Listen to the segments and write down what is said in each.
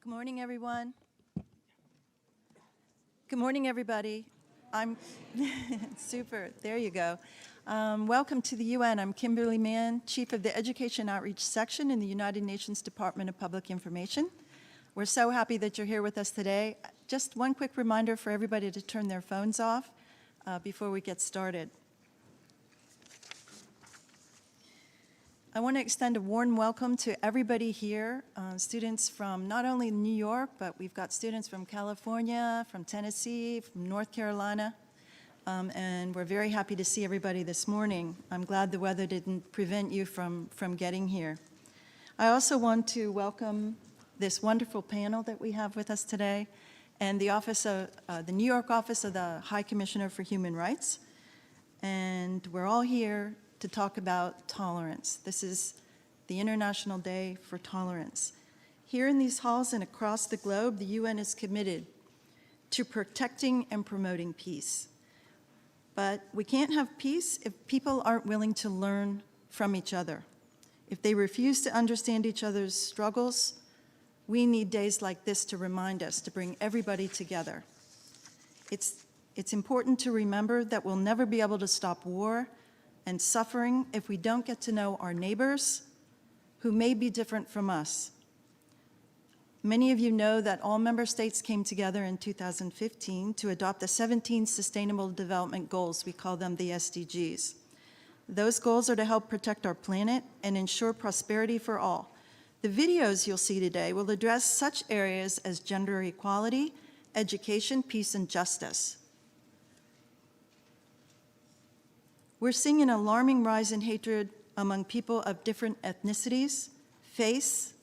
Good morning, everyone. Good morning, everybody. I'm super. There you go. Welcome to the UN. I'm Kimberly Mann, Chief of the Education Outreach Section in the United Nations Department of Public Information. We're so happy that you're here with us today. Just one quick reminder for everybody to turn their phones off before we get started. I want to extend a warm welcome to everybody here, students from not only New York, but we've got students from California, from Tennessee, from North Carolina, and we're very happy to see everybody this morning. I'm glad the weather didn't prevent you from getting here. I also want to welcome this wonderful panel that we have with us today, and the New York office of the High Commissioner for Human Rights, and we're all here to talk about tolerance. This is the International Day for Tolerance. Here in these halls and across the globe, the UN is committed to protecting and promoting peace. But we can't have peace if people aren't willing to learn from each other. If they refuse to understand each other's struggles, we need days like this to remind us to bring everybody together. It's important to remember that we'll never be able to stop war and suffering if we don't get to know our neighbors who may be different from us. Many of you know that all member states came together in 2015 to adopt the 17 Sustainable Development Goals. We call them the SDGs. Those goals are to help protect our planet and ensure prosperity for all. The videos you'll see today will address such areas as gender equality, education, peace, and justice. We're seeing an alarming rise in hatred among people of different ethnicities, faiths,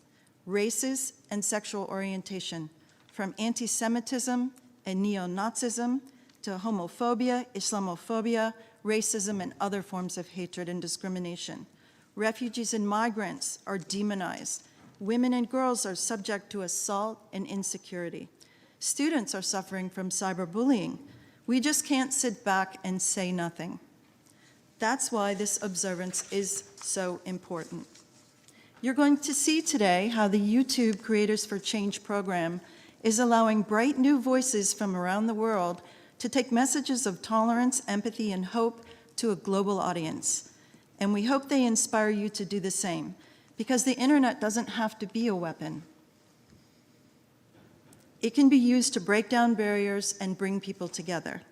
races, and sexual orientation, from anti-Semitism and neo-Nazism to homophobia, Islamophobia, racism, and other forms of hatred and discrimination. Refugees and migrants are demonized. Women and girls are subject to assault and insecurity. Students are suffering from cyberbullying. We just can't sit back and say nothing. That's why this observance is so important. You're going to see today how the YouTube Creators for Change program is allowing bright new voices from around the world to take messages of tolerance, empathy, and hope to a global audience. And we hope they inspire you to do the same, because the internet doesn't have to be a weapon. It can be used to break down barriers and bring people together.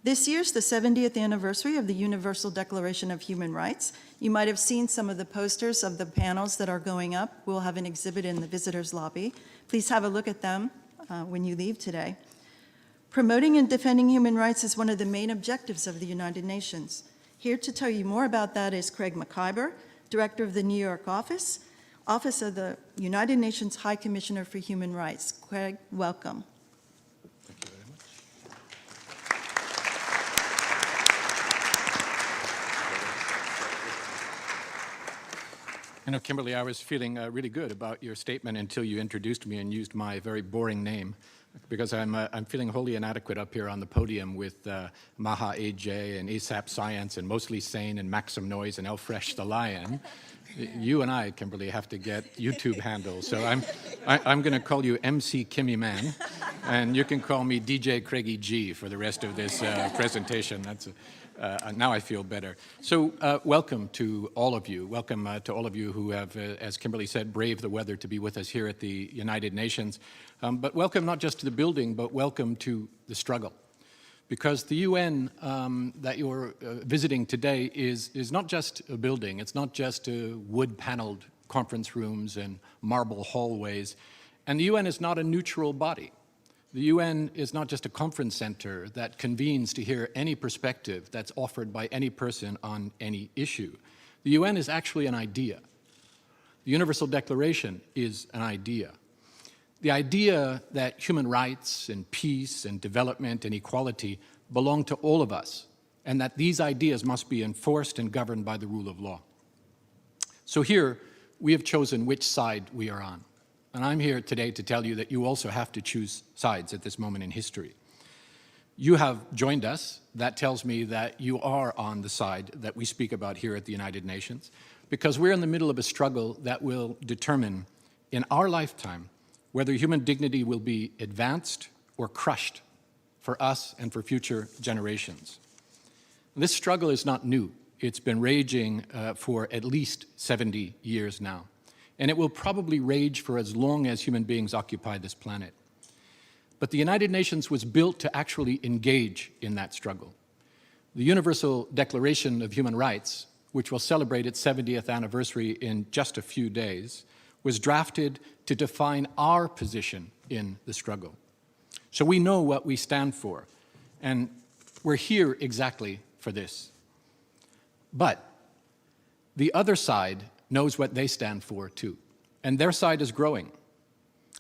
This year's the 70th anniversary of the Universal Declaration of Human Rights. You might have seen some of the posters of the panels that are going up. We'll have an exhibit in the visitors lobby. Please have a look at them when you leave today. Promoting and defending human rights is one of the main objectives of the United Nations. Here to tell you more about that is Craig McIver, Director of the New York Office of the United Nations High Commissioner for Human Rights. Craig, welcome. You know, Kimberly, I was feeling really good about your statement until you introduced me and used my very boring name, because I'm feeling wholly inadequate up here on the podium with Maha AJ and AsapSCIENCE and MostlySane and MaximNoise and Elfresh the Lion. You and I, Kimberly, have to get YouTube handles. So I'm going to call you MC Kimmy Man, and you can call me DJ Craigie G for the rest of this presentation. That's now I feel better. So welcome to all of you. Welcome to all of you who have, as Kimberly said, braved the weather to be with us here at the United Nations. But welcome not just to the building, but welcome to the struggle. Because the UN that you're visiting today is not just a building. It's not just wood-paneled conference rooms and marble hallways. And the UN is not a neutral body. The UN is not just a conference center that convenes to hear any perspective that's offered by any person on any issue. The UN is actually an idea. The Universal Declaration is an idea. The idea that human rights and peace and development and equality belong to all of us, and that these ideas must be enforced and governed by the rule of law. So here, we have chosen which side we are on. And I'm here today to tell you that you also have to choose sides at this moment in history. You have joined us. That tells me that you are on the side that we speak about here at the United Nations, because we're in the middle of a struggle that will determine in our lifetime whether human dignity will be advanced or crushed for us and for future generations. This struggle is not new. It's been raging for at least 70 years now, and it will probably rage for as long as human beings occupy this planet. But the United Nations was built to actually engage in that struggle. The Universal Declaration of Human Rights, which will celebrate its 70th anniversary in just a few days, was drafted to define our position in the struggle. So we know what we stand for, and we're here exactly for this. But the other side knows what they stand for too, and their side is growing.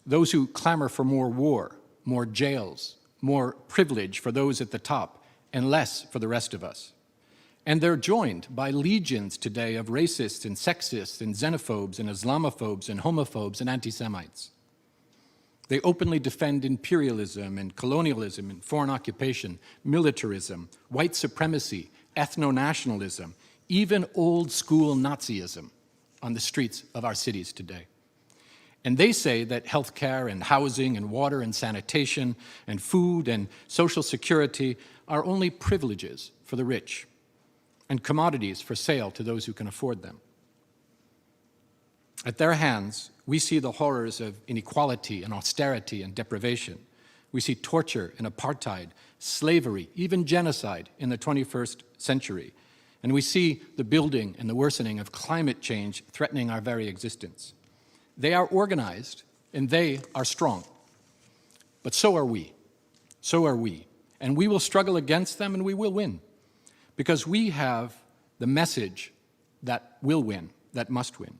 Those who clamor for more war, more jails, more privilege for those at the top, and less for the rest of us. And they're joined by legions today of racists and sexists and xenophobes and Islamophobes and homophobes and anti-Semites. They openly defend imperialism and colonialism and foreign occupation, militarism, white supremacy, ethno-nationalism, even old-school Nazism on the streets of our cities today. And they say that healthcare and housing and water and sanitation and food and social security are only privileges for the rich and commodities for sale to those who can afford them. At their hands, we see the horrors of inequality and austerity and deprivation. We see torture and apartheid, slavery, even genocide in the 21st century. And we see the building and the worsening of climate change threatening our very existence. They are organized and they are strong. But so are we. So are we. And we will struggle against them and we will win. Because we have the message that will win, that must win.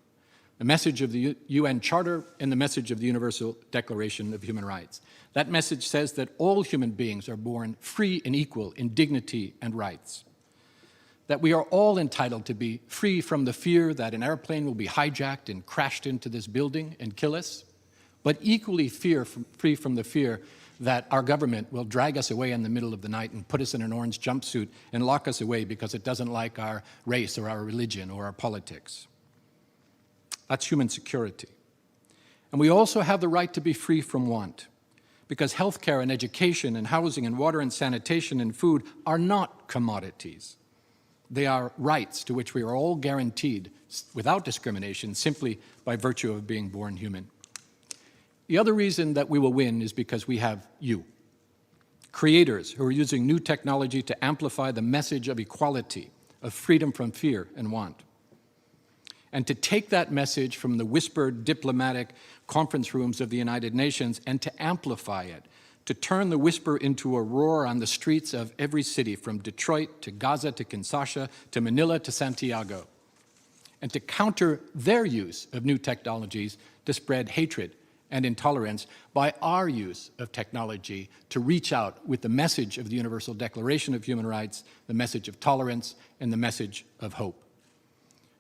The message of the UN Charter and the message of the Universal Declaration of Human Rights. That message says that all human beings are born free and equal in dignity and rights. That we are all entitled to be free from the fear that an airplane will be hijacked and crashed into this building and kill us, but equally free from the fear that our government will drag us away in the middle of the night and put us in an orange jumpsuit and lock us away because it doesn't like our race or our religion or our politics. That's human security. And we also have the right to be free from want, because healthcare and education and housing and water and sanitation and food are not commodities. They are rights to which we are all guaranteed without discrimination simply by virtue of being born human. The other reason that we will win is because we have you, creators who are using new technology to amplify the message of equality, of freedom from fear and want. And to take that message from the whispered diplomatic conference rooms of the United Nations and to amplify it, to turn the whisper into a roar on the streets of every city, from Detroit to Gaza to Kinshasa to Manila to Santiago, and to counter their use of new technologies to spread hatred and intolerance by our use of technology to reach out with the message of the Universal Declaration of Human Rights, the message of tolerance, and the message of hope.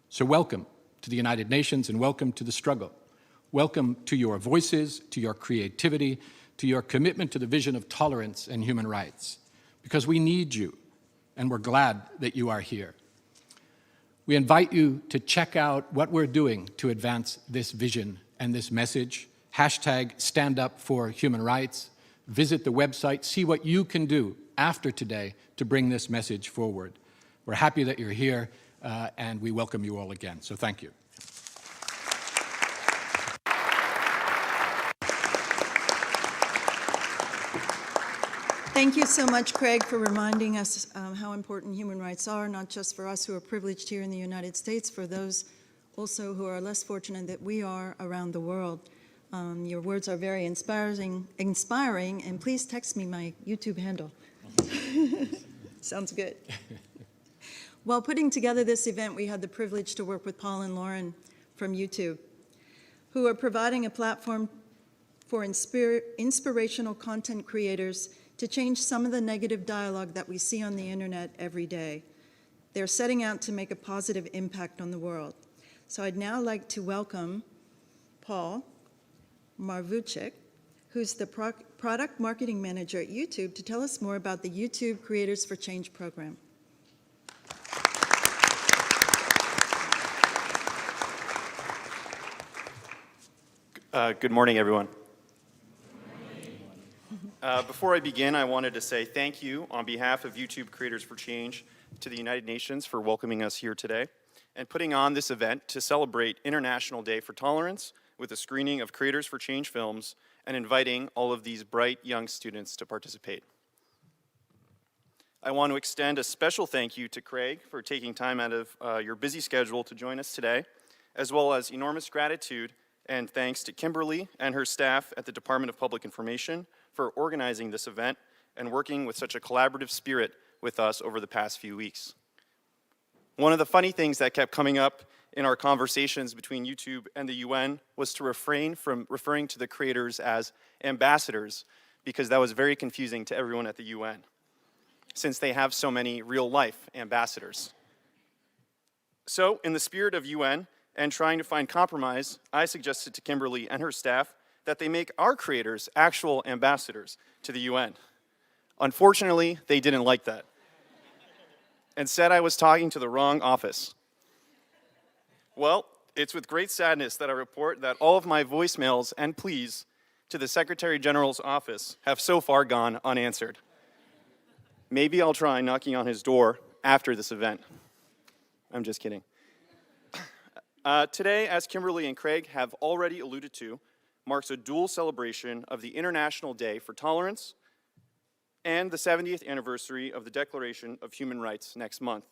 So welcome to the United Nations and welcome to the struggle. Welcome to your voices, to your creativity, to your commitment to the vision of tolerance and human rights, because we need you, and we're glad that you are here. We invite you to check out what we're doing to advance this vision and this message. #StandUpForHumanRights. Visit the website, see what you can do after today to bring this message forward. We're happy that you're here, and we welcome you all again. So thank you. Thank you so much, Craig, for reminding us how important human rights are, not just for us who are privileged here in the United States, for those also who are less fortunate that we are around the world. Your words are very inspiring, and please text me my YouTube handle. Sounds good. While putting together this event, we had the privilege to work with Paul and Lauren from YouTube, who are providing a platform for inspirational content creators to change some of the negative dialogue that we see on the internet every day. They're setting out to make a positive impact on the world. So I'd now like to welcome Paul Marvuchik, who's the product marketing manager at YouTube, to tell us more about the YouTube Creators for Change program. Good morning, everyone. Before I begin, I wanted to say thank you on behalf of YouTube Creators for Change to the United Nations for welcoming us here today and putting on this event to celebrate International Day for Tolerance with a screening of Creators for Change films and inviting all of these bright young students to participate. I want to extend a special thank you to Craig for taking time out of your busy schedule to join us today, as well as enormous gratitude and thanks to Kimberly and her staff at the Department of Public Information for organizing this event and working with such a collaborative spirit with us over the past few weeks. One of the funny things that kept coming up in our conversations between YouTube and the UN was to refrain from referring to the creators as ambassadors, because that was very confusing to everyone at the UN, since they have so many real-life ambassadors. So, in the spirit of UN and trying to find compromise, I suggested to Kimberly and her staff that they make our creators actual ambassadors to the UN. Unfortunately, they didn't like that and said I was talking to the wrong office. Well, it's with great sadness that I report that all of my voicemails and pleas to the Secretary General's office have so far gone unanswered. Maybe I'll try knocking on his door after this event. I'm just kidding. Today, as Kimberly and Craig have already alluded to, marks a dual celebration of the International Day for Tolerance and the 70th anniversary of the Declaration of Human Rights next month.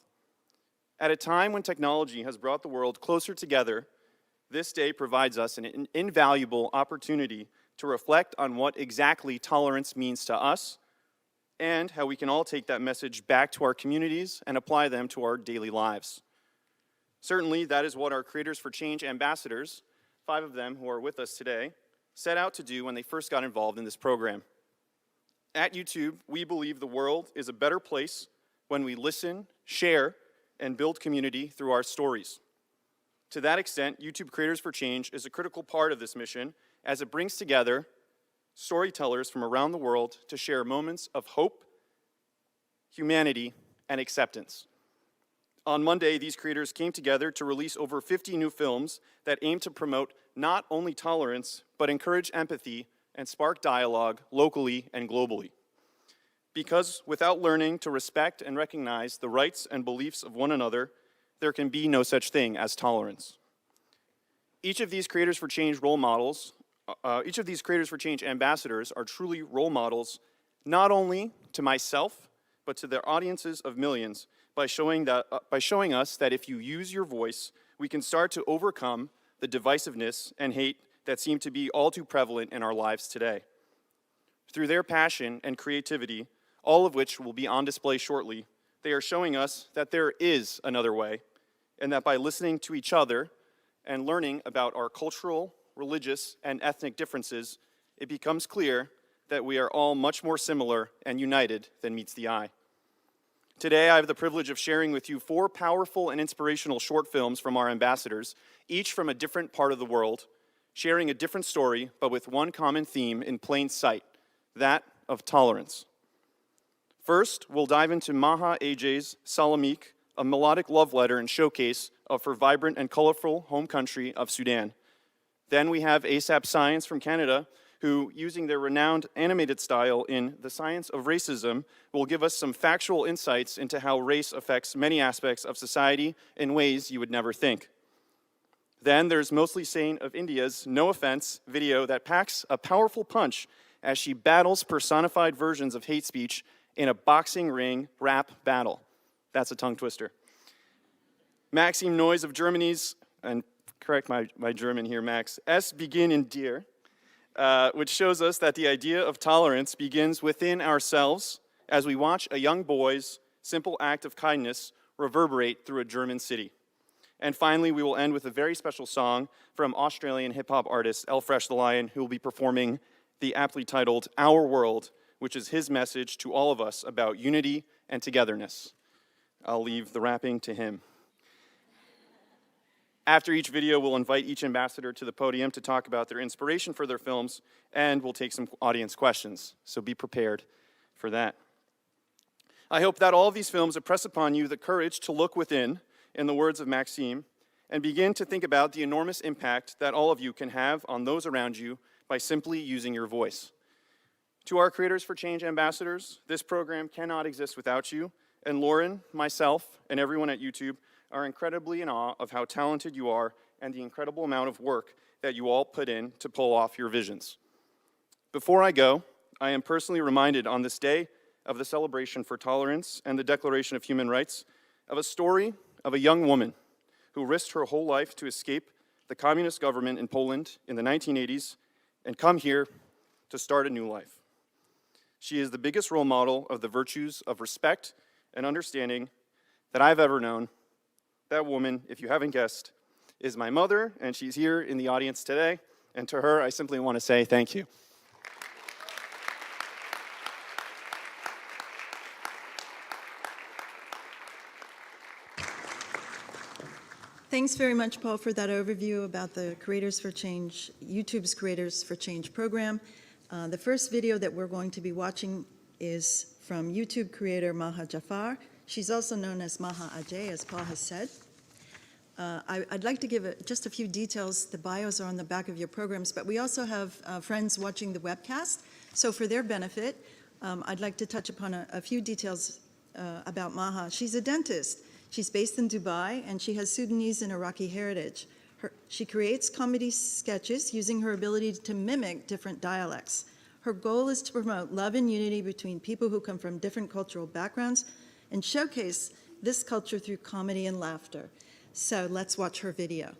At a time when technology has brought the world closer together, this day provides us an invaluable opportunity to reflect on what exactly tolerance means to us and how we can all take that message back to our communities and apply them to our daily lives. Certainly, that is what our Creators for Change ambassadors, 5 of them who are with us today, set out to do when they first got involved in this program. At YouTube, we believe the world is a better place when we listen, share, and build community through our stories. To that extent, YouTube Creators for Change is a critical part of this mission as it brings together storytellers from around the world to share moments of hope, humanity, and acceptance. On Monday, these creators came together to release over 50 new films that aim to promote not only tolerance, but encourage empathy and spark dialogue locally and globally. Because without learning to respect and recognize the rights and beliefs of one another, there can be no such thing as tolerance. Each of these Creators for Change ambassadors are truly role models, not only to myself, but to their audiences of millions, by showing us that if you use your voice, we can start to overcome the divisiveness and hate that seem to be all too prevalent in our lives today. Through their passion and creativity, all of which will be on display shortly, they are showing us that there is another way, and that by listening to each other and learning about our cultural, religious, and ethnic differences, it becomes clear that we are all much more similar and united than meets the eye. Today, I have the privilege of sharing with you 4 powerful and inspirational short films from our ambassadors, each from a different part of the world, sharing a different story, but with one common theme in plain sight, that of tolerance. First, we'll dive into Maha AJ's Salamik, a melodic love letter and showcase of her vibrant and colorful home country of Sudan. Then we have AsapSCIENCE from Canada, who, using their renowned animated style in The Science of Racism, will give us some factual insights into how race affects many aspects of society in ways you would never think. Then there's MostlySane of India's No Offense video that packs a powerful punch as she battles personified versions of hate speech in a boxing ring rap battle. That's a tongue twister. MaximNoise of Germany's, and correct my German here, Max, Es beginnen dir, which shows us that the idea of tolerance begins within ourselves as we watch a young boy's simple act of kindness reverberate through a German city. And finally, we will end with a very special song from Australian hip-hop artist Fresh the Lion, who will be performing the aptly titled Our World, which is his message to all of us about unity and togetherness. I'll leave the rapping to him. After each video, we'll invite each ambassador to the podium to talk about their inspiration for their films, and we'll take some audience questions, so be prepared for that. I hope that all of these films impress upon you the courage to look within, in the words of Maxime, and begin to think about the enormous impact that all of you can have on those around you by simply using your voice. To our Creators for Change ambassadors, this program cannot exist without you, and Lauren, myself, and everyone at YouTube are incredibly in awe of how talented you are and the incredible amount of work that you all put in to pull off your visions. Before I go, I am personally reminded on this day of the celebration for tolerance and the Declaration of Human Rights of a story of a young woman who risked her whole life to escape the communist government in Poland in the 1980s and come here to start a new life. She is the biggest role model of the virtues of respect and understanding that I've ever known. That woman, if you haven't guessed, is my mother, and she's here in the audience today. And to her, I simply want to say thank you. Thanks very much, Paul, for that overview about the Creators for Change, YouTube's Creators for Change program. The first video that we're going to be watching is from YouTube creator Maha Jafar. She's also known as Maha AJ, as Paul has said. I'd like to give just a few details. The bios are on the back of your programs, but we also have friends watching the webcast. So for their benefit, I'd like to touch upon a few details about Maha. She's a dentist. She's based in Dubai, and she has Sudanese and Iraqi heritage. She creates comedy sketches using her ability to mimic different dialects. Her goal is to promote love and unity between people who come from different cultural backgrounds and showcase this culture through comedy and laughter. So let's watch her video.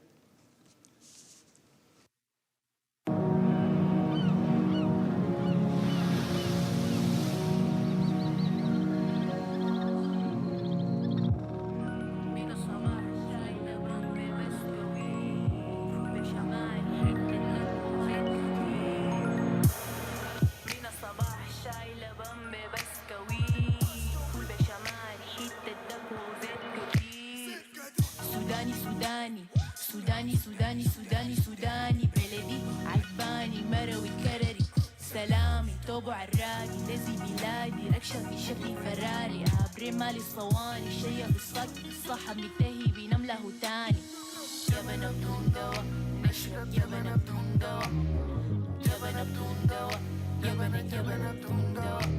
سوداني بلدي عجباني مروي كرري سلامي توبو عراقي لذي بلادي ركشة في شكل فراري عبري مالي الصواني شيء في الصك الصحب منتهي بنمله تاني يبنا بدون دواء نشرب يبنا بدون دواء يبنا بدون دواء يبنا بدون دواء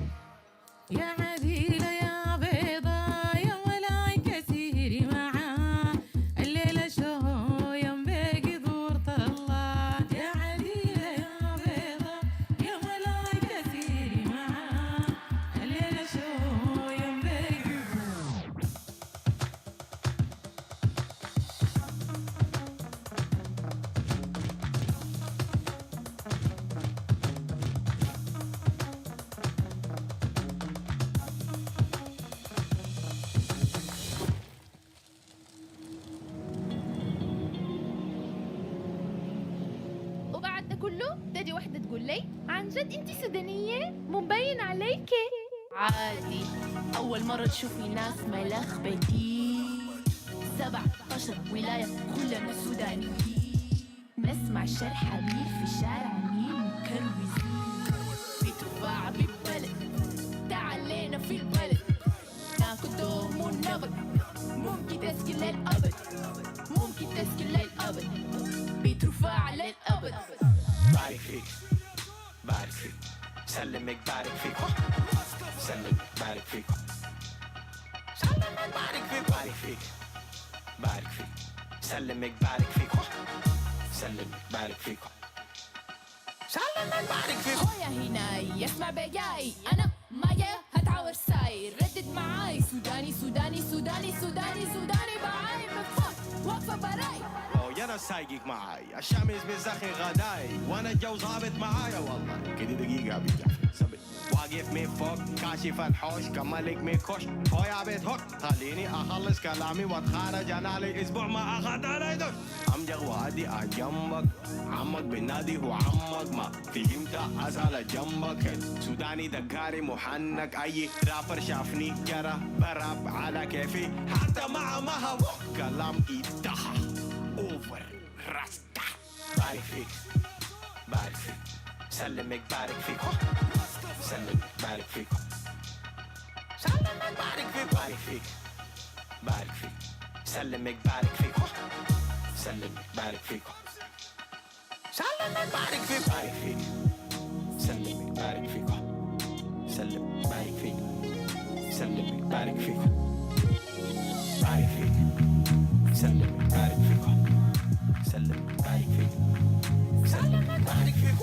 يا عديلة يا بيضة يا ولاي كثير معاه الليلة شهو يوم باقي دور طلع يا عديلة يا بيضة يا ولاي كثير معاه الليلة شهو يوم باقي دور وبعد ده كله تجي واحدة تقول لي عن جد انتي سودانية مبين عليكي عادي أول مرة تشوفي ناس ملخبطين 17 ولاية كلنا سودانيين نسمع الشرح عميل في الشارع عميل مكروزين في تفاعة بالبلد تعالينا في البلد ناكل دوم ونبض ممكن تسكن للأبد ممكن تسكن للأبد بترفع للأبد بارك فيك بارك فيك سلمك بارك فيك سلم بارك فيك سلمك بارك فيك بارك فيك بارك فيك سلمك بارك فيك سلم بارك فيك سلمك بارك فيك خويا هناي اسمع بقاي أنا مايا هتعور ساير ردد معاي سوداني سوداني سوداني سوداني سوداني بعاي من فوق واقفة براي يا سايقك معاي الشمس بزخي غداي وانا الجو ظابط معايا والله كده دقيقة بيجا سبت واقف من فوق كاشف الحوش كمالك من كوش هوي عبيت هوك خليني اخلص كلامي واتخارج انا لي اسبوع ما اخذ علي دوش امجغ وادي اجنبك عمك بالنادي هو عمك ما فهمت اسال جنبك سوداني دقاري محنك اي رابر شافني جرى براب على كيفي حتى مع مها كلام ايدها اوفر راستا بارك فيك بارك فيك سلمك بارك فيك سلمك بارك فيك سلمك بارك فيك بارك فيك بارك فيك سلمك بارك فيك سلمك بارك فيك سلمك بارك فيك بارك فيك سلمك بارك فيك سلم بارك فيك سلم بارك فيك بارك فيك سلم بارك فيك سلم بارك فيك سلم بارك فيك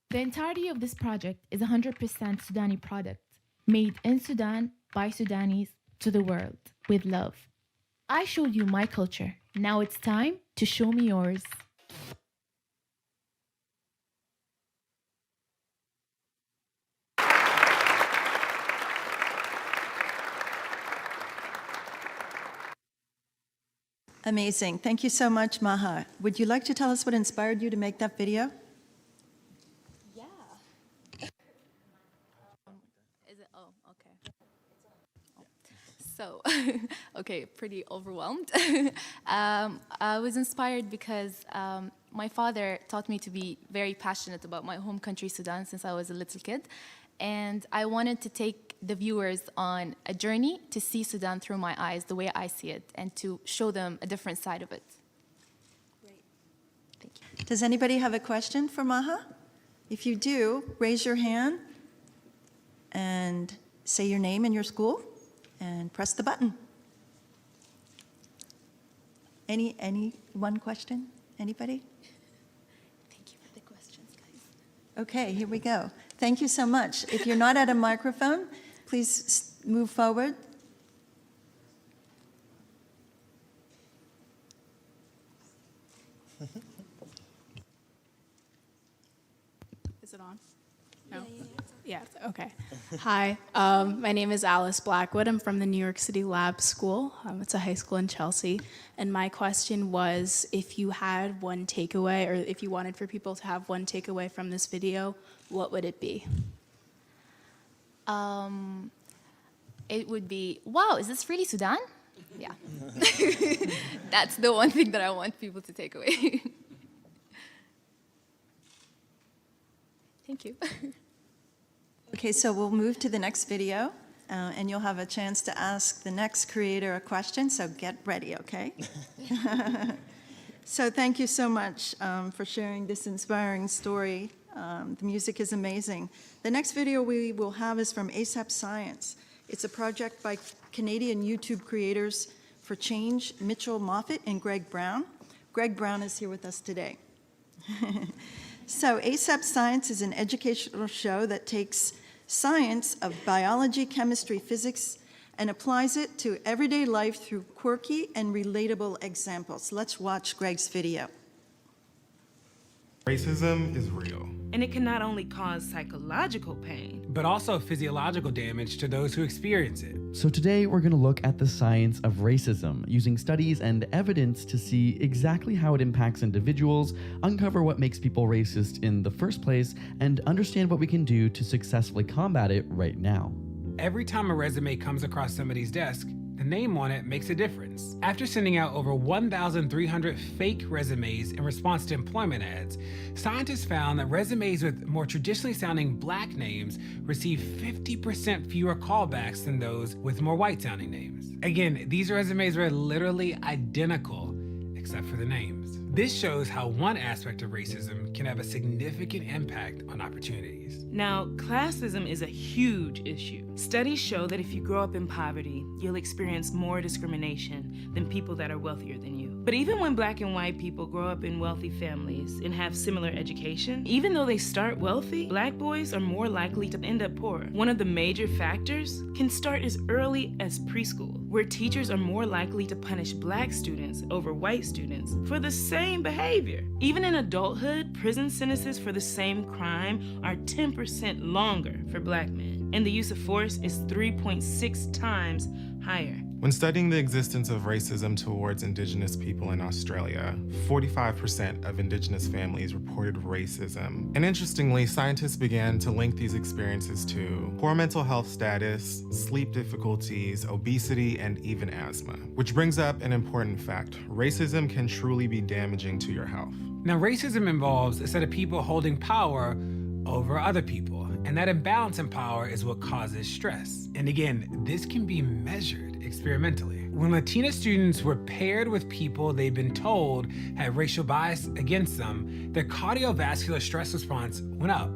The entirety of this project is 100% Sudani product, made in Sudan by Sudanese to the world with love. I showed you my culture. Now it's time to show me yours. Amazing. Thank you so much, Maha. Would you like to tell us what inspired you to make that video? Is it? Oh, okay. So, okay, pretty overwhelmed. I was inspired because my father taught me to be very passionate about my home country, Sudan, since I was a little kid. And I wanted to take the viewers on a journey to see Sudan through my eyes, the way I see it, and to show them a different side of it. Great. Thank you. Does anybody have a question for Maha? If you do, raise your hand and say your name and your school and press the button. Any one question? Anybody? Thank you for the questions, guys. Okay, here we go. Thank you so much. If you're not at a microphone, please move forward. Is it on? No? Yeah, okay. Hi, my name is Alice Blackwood. I'm from the New York City Lab School. It's a high school in Chelsea. And my question was, if you had one takeaway, or if you wanted for people to have one takeaway from this video, what would it be? It would be, wow, is this really Sudan? Yeah. That's the one thing that I want people to take away. Thank you. Okay, so we'll move to the next video, and you'll have a chance to ask the next creator a question, so get ready, okay? So thank you so much for sharing this inspiring story. The music is amazing. The next video we will have is from AsapSCIENCE. It's a project by Canadian YouTube creators for Change, Mitchell Moffat and Greg Brown. Greg Brown is here with us today. So AsapSCIENCE is an educational show that takes science of biology, chemistry, physics, and applies it to everyday life through quirky and relatable examples. Let's watch Greg's video. Racism is real. And it can not only cause psychological pain, but also physiological damage to those who experience it. So today we're going to look at the science of racism, using studies and evidence to see exactly how it impacts individuals, uncover what makes people racist in the first place, and understand what we can do to successfully combat it right now. Every time a resume comes across somebody's desk, the name on it makes a difference. After sending out over 1,300 fake resumes in response to employment ads, scientists found that resumes with more traditionally sounding black names receive 50% fewer callbacks than those with more white sounding names. Again, these resumes were literally identical, except for the names. This shows how one aspect of racism can have a significant impact on opportunities. Now, classism is a huge issue. Studies show that if you grow up in poverty, you'll experience more discrimination than people that are wealthier than you. But even when black and white people grow up in wealthy families and have similar education, even though they start wealthy, black boys are more likely to end up poor. One of the major factors can start as early as preschool, where teachers are more likely to punish black students over white students for the same behavior. Even in adulthood, prison sentences for the same crime are 10% longer for black men. and the use of force is 3.6 times higher. When studying the existence of racism towards Indigenous people in Australia, 45% of Indigenous families reported racism. And interestingly, scientists began to link these experiences to poor mental health status, sleep difficulties, obesity, and even asthma. Which brings up an important fact. Racism can truly be damaging to your health. Now, racism involves a set of people holding power over other people, and that imbalance in power is what causes stress. And again, this can be measured experimentally. When Latina students were paired with people they've been told had racial bias against them, their cardiovascular stress response went up,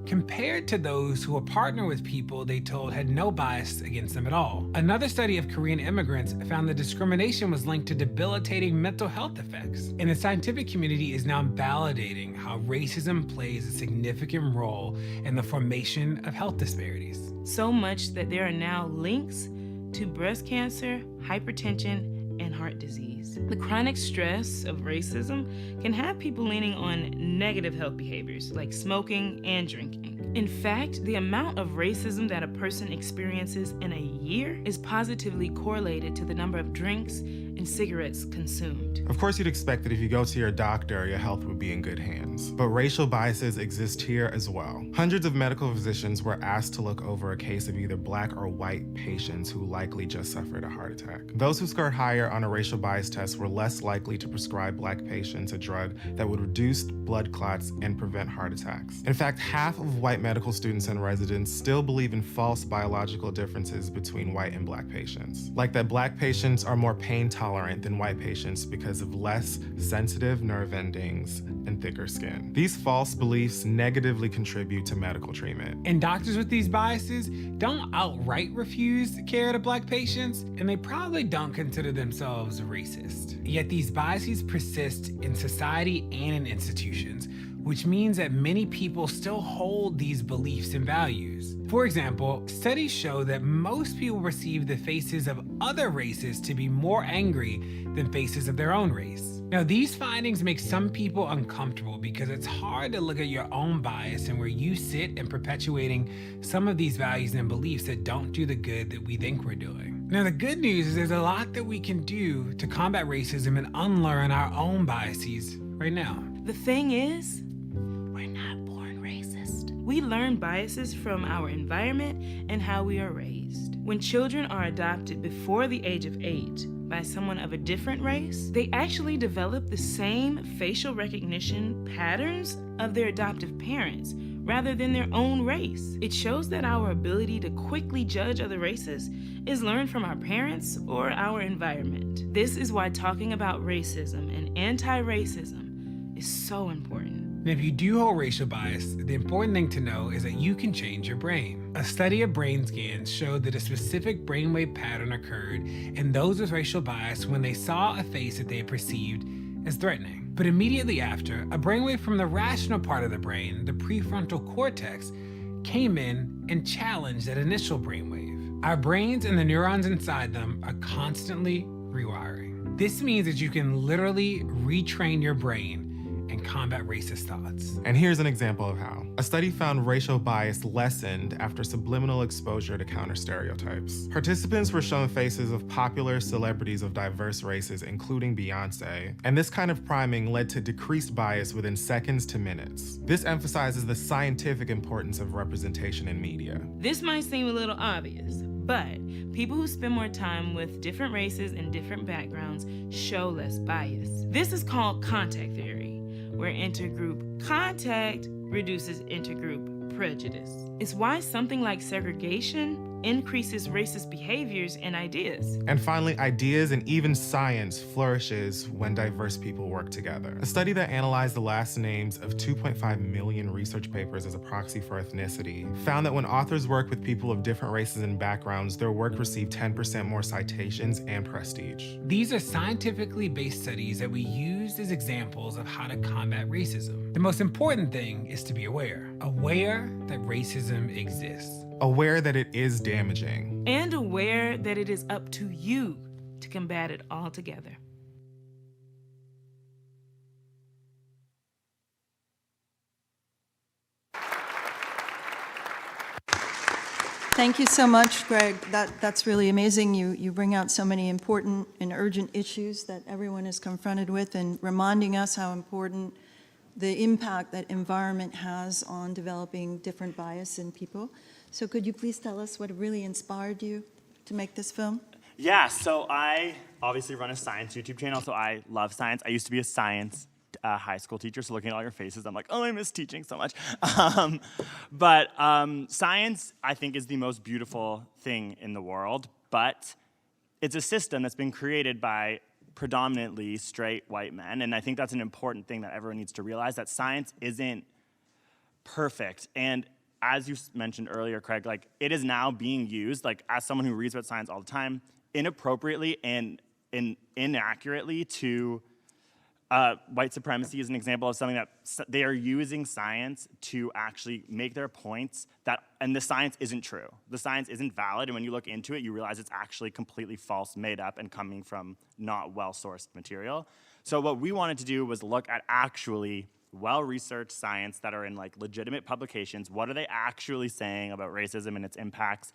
compared to those who were partnered with people they told had no bias against them at all. Another study of Korean immigrants found that discrimination was linked to debilitating mental health effects. And the scientific community is now validating how racism plays a significant role in the formation of health disparities. So much that there are now links to breast cancer, hypertension, and heart disease. The chronic stress of racism can have people leaning on negative health behaviors like smoking and drinking. In fact, the amount of racism that a person experiences in a year is positively correlated to the number of drinks and cigarettes consumed. Of course, you'd expect that if you go to your doctor, your health would be in good hands. But racial biases exist here as well. Hundreds of medical physicians were asked to look over a case of either black or white patients who likely just suffered a heart attack. Those who scored higher on a racial bias test were less likely to prescribe black patients a drug that would reduce blood clots and prevent heart attacks. In fact, half of white medical students and residents still believe in false biological differences between white and black patients. Like that black patients are more pain tolerant than white patients because of less sensitive nerve endings and thicker skin. These false beliefs negatively contribute to medical treatment. And doctors with these biases don't outright refuse care to black patients, and they probably don't consider themselves racist. Yet these biases persist in society and in institutions, which means that many people still hold these beliefs and values. For example, studies show that most people perceive the faces of other races to be more angry than faces of their own race. Now, these findings make some people uncomfortable because it's hard to look at your own bias and where you sit in perpetuating some of these values and beliefs that don't do the good that we think we're doing. Now, the good news is there's a lot that we can do to combat racism and unlearn our own biases right now. The thing is, we're not born racist. We learn biases from our environment and how we are raised. When children are adopted before the age of 8 by someone of a different race, they actually develop the same facial recognition patterns of their adoptive parents rather than their own race. It shows that our ability to quickly judge other races is learned from our parents or our environment. This is why talking about racism and anti-racism is so important. And if you do hold racial bias, the important thing to know is that you can change your brain. A study of brain scans showed that a specific brainwave pattern occurred in those with racial bias when they saw a face that they had perceived as threatening. But immediately after, a brainwave from the rational part of the brain, the prefrontal cortex, came in and challenged that initial brainwave. Our brains and the neurons inside them are constantly rewiring. This means that you can literally retrain your brain and combat racist thoughts. And here's an example of how. A study found racial bias lessened after subliminal exposure to counter stereotypes. Participants were shown faces of popular celebrities of diverse races, including Beyonce, and this kind of priming led to decreased bias within seconds to minutes. This emphasizes the scientific importance of representation in media. This might seem a little obvious, but people who spend more time with different races and different backgrounds show less bias. This is called contact theory, where intergroup contact reduces intergroup prejudice. It's why something like segregation increases racist behaviors and ideas. And finally, ideas and even science flourishes when diverse people work together. A study that analyzed the last names of 2.5 million research papers as a proxy for ethnicity found that when authors work with people of different races and backgrounds, their work received 10% more citations and prestige. These are scientifically based studies that we used as examples of how to combat racism. The most important thing is to be aware that racism exists. Aware that it is damaging. And aware that it is up to you to combat it all together. Thank you so much, Greg. That's really amazing. You bring out so many important and urgent issues that everyone is confronted with, and reminding us how important the impact that environment has on developing different bias in people. So could you please tell us what really inspired you to make this film? Yeah, so I obviously run a science YouTube channel, so I love science. I used to be a science high school teacher, so looking at all your faces, I'm like, oh, I miss teaching so much. But science, I think, is the most beautiful thing in the world, but it's a system that's been created by predominantly straight white men, and I think that's an important thing that everyone needs to realize, that science isn't perfect. And as you mentioned earlier, Craig, like, it is now being used, like, as someone who reads about science all the time, inappropriately and inaccurately to white supremacy is an example of something that they are using science to actually make their points and the science isn't true. The science isn't valid, and when you look into it, you realize it's actually completely false, made up, and coming from not well-sourced material. So what we wanted to do was look at actually well-researched science that are in like legitimate publications. What are they actually saying about racism and its impacts?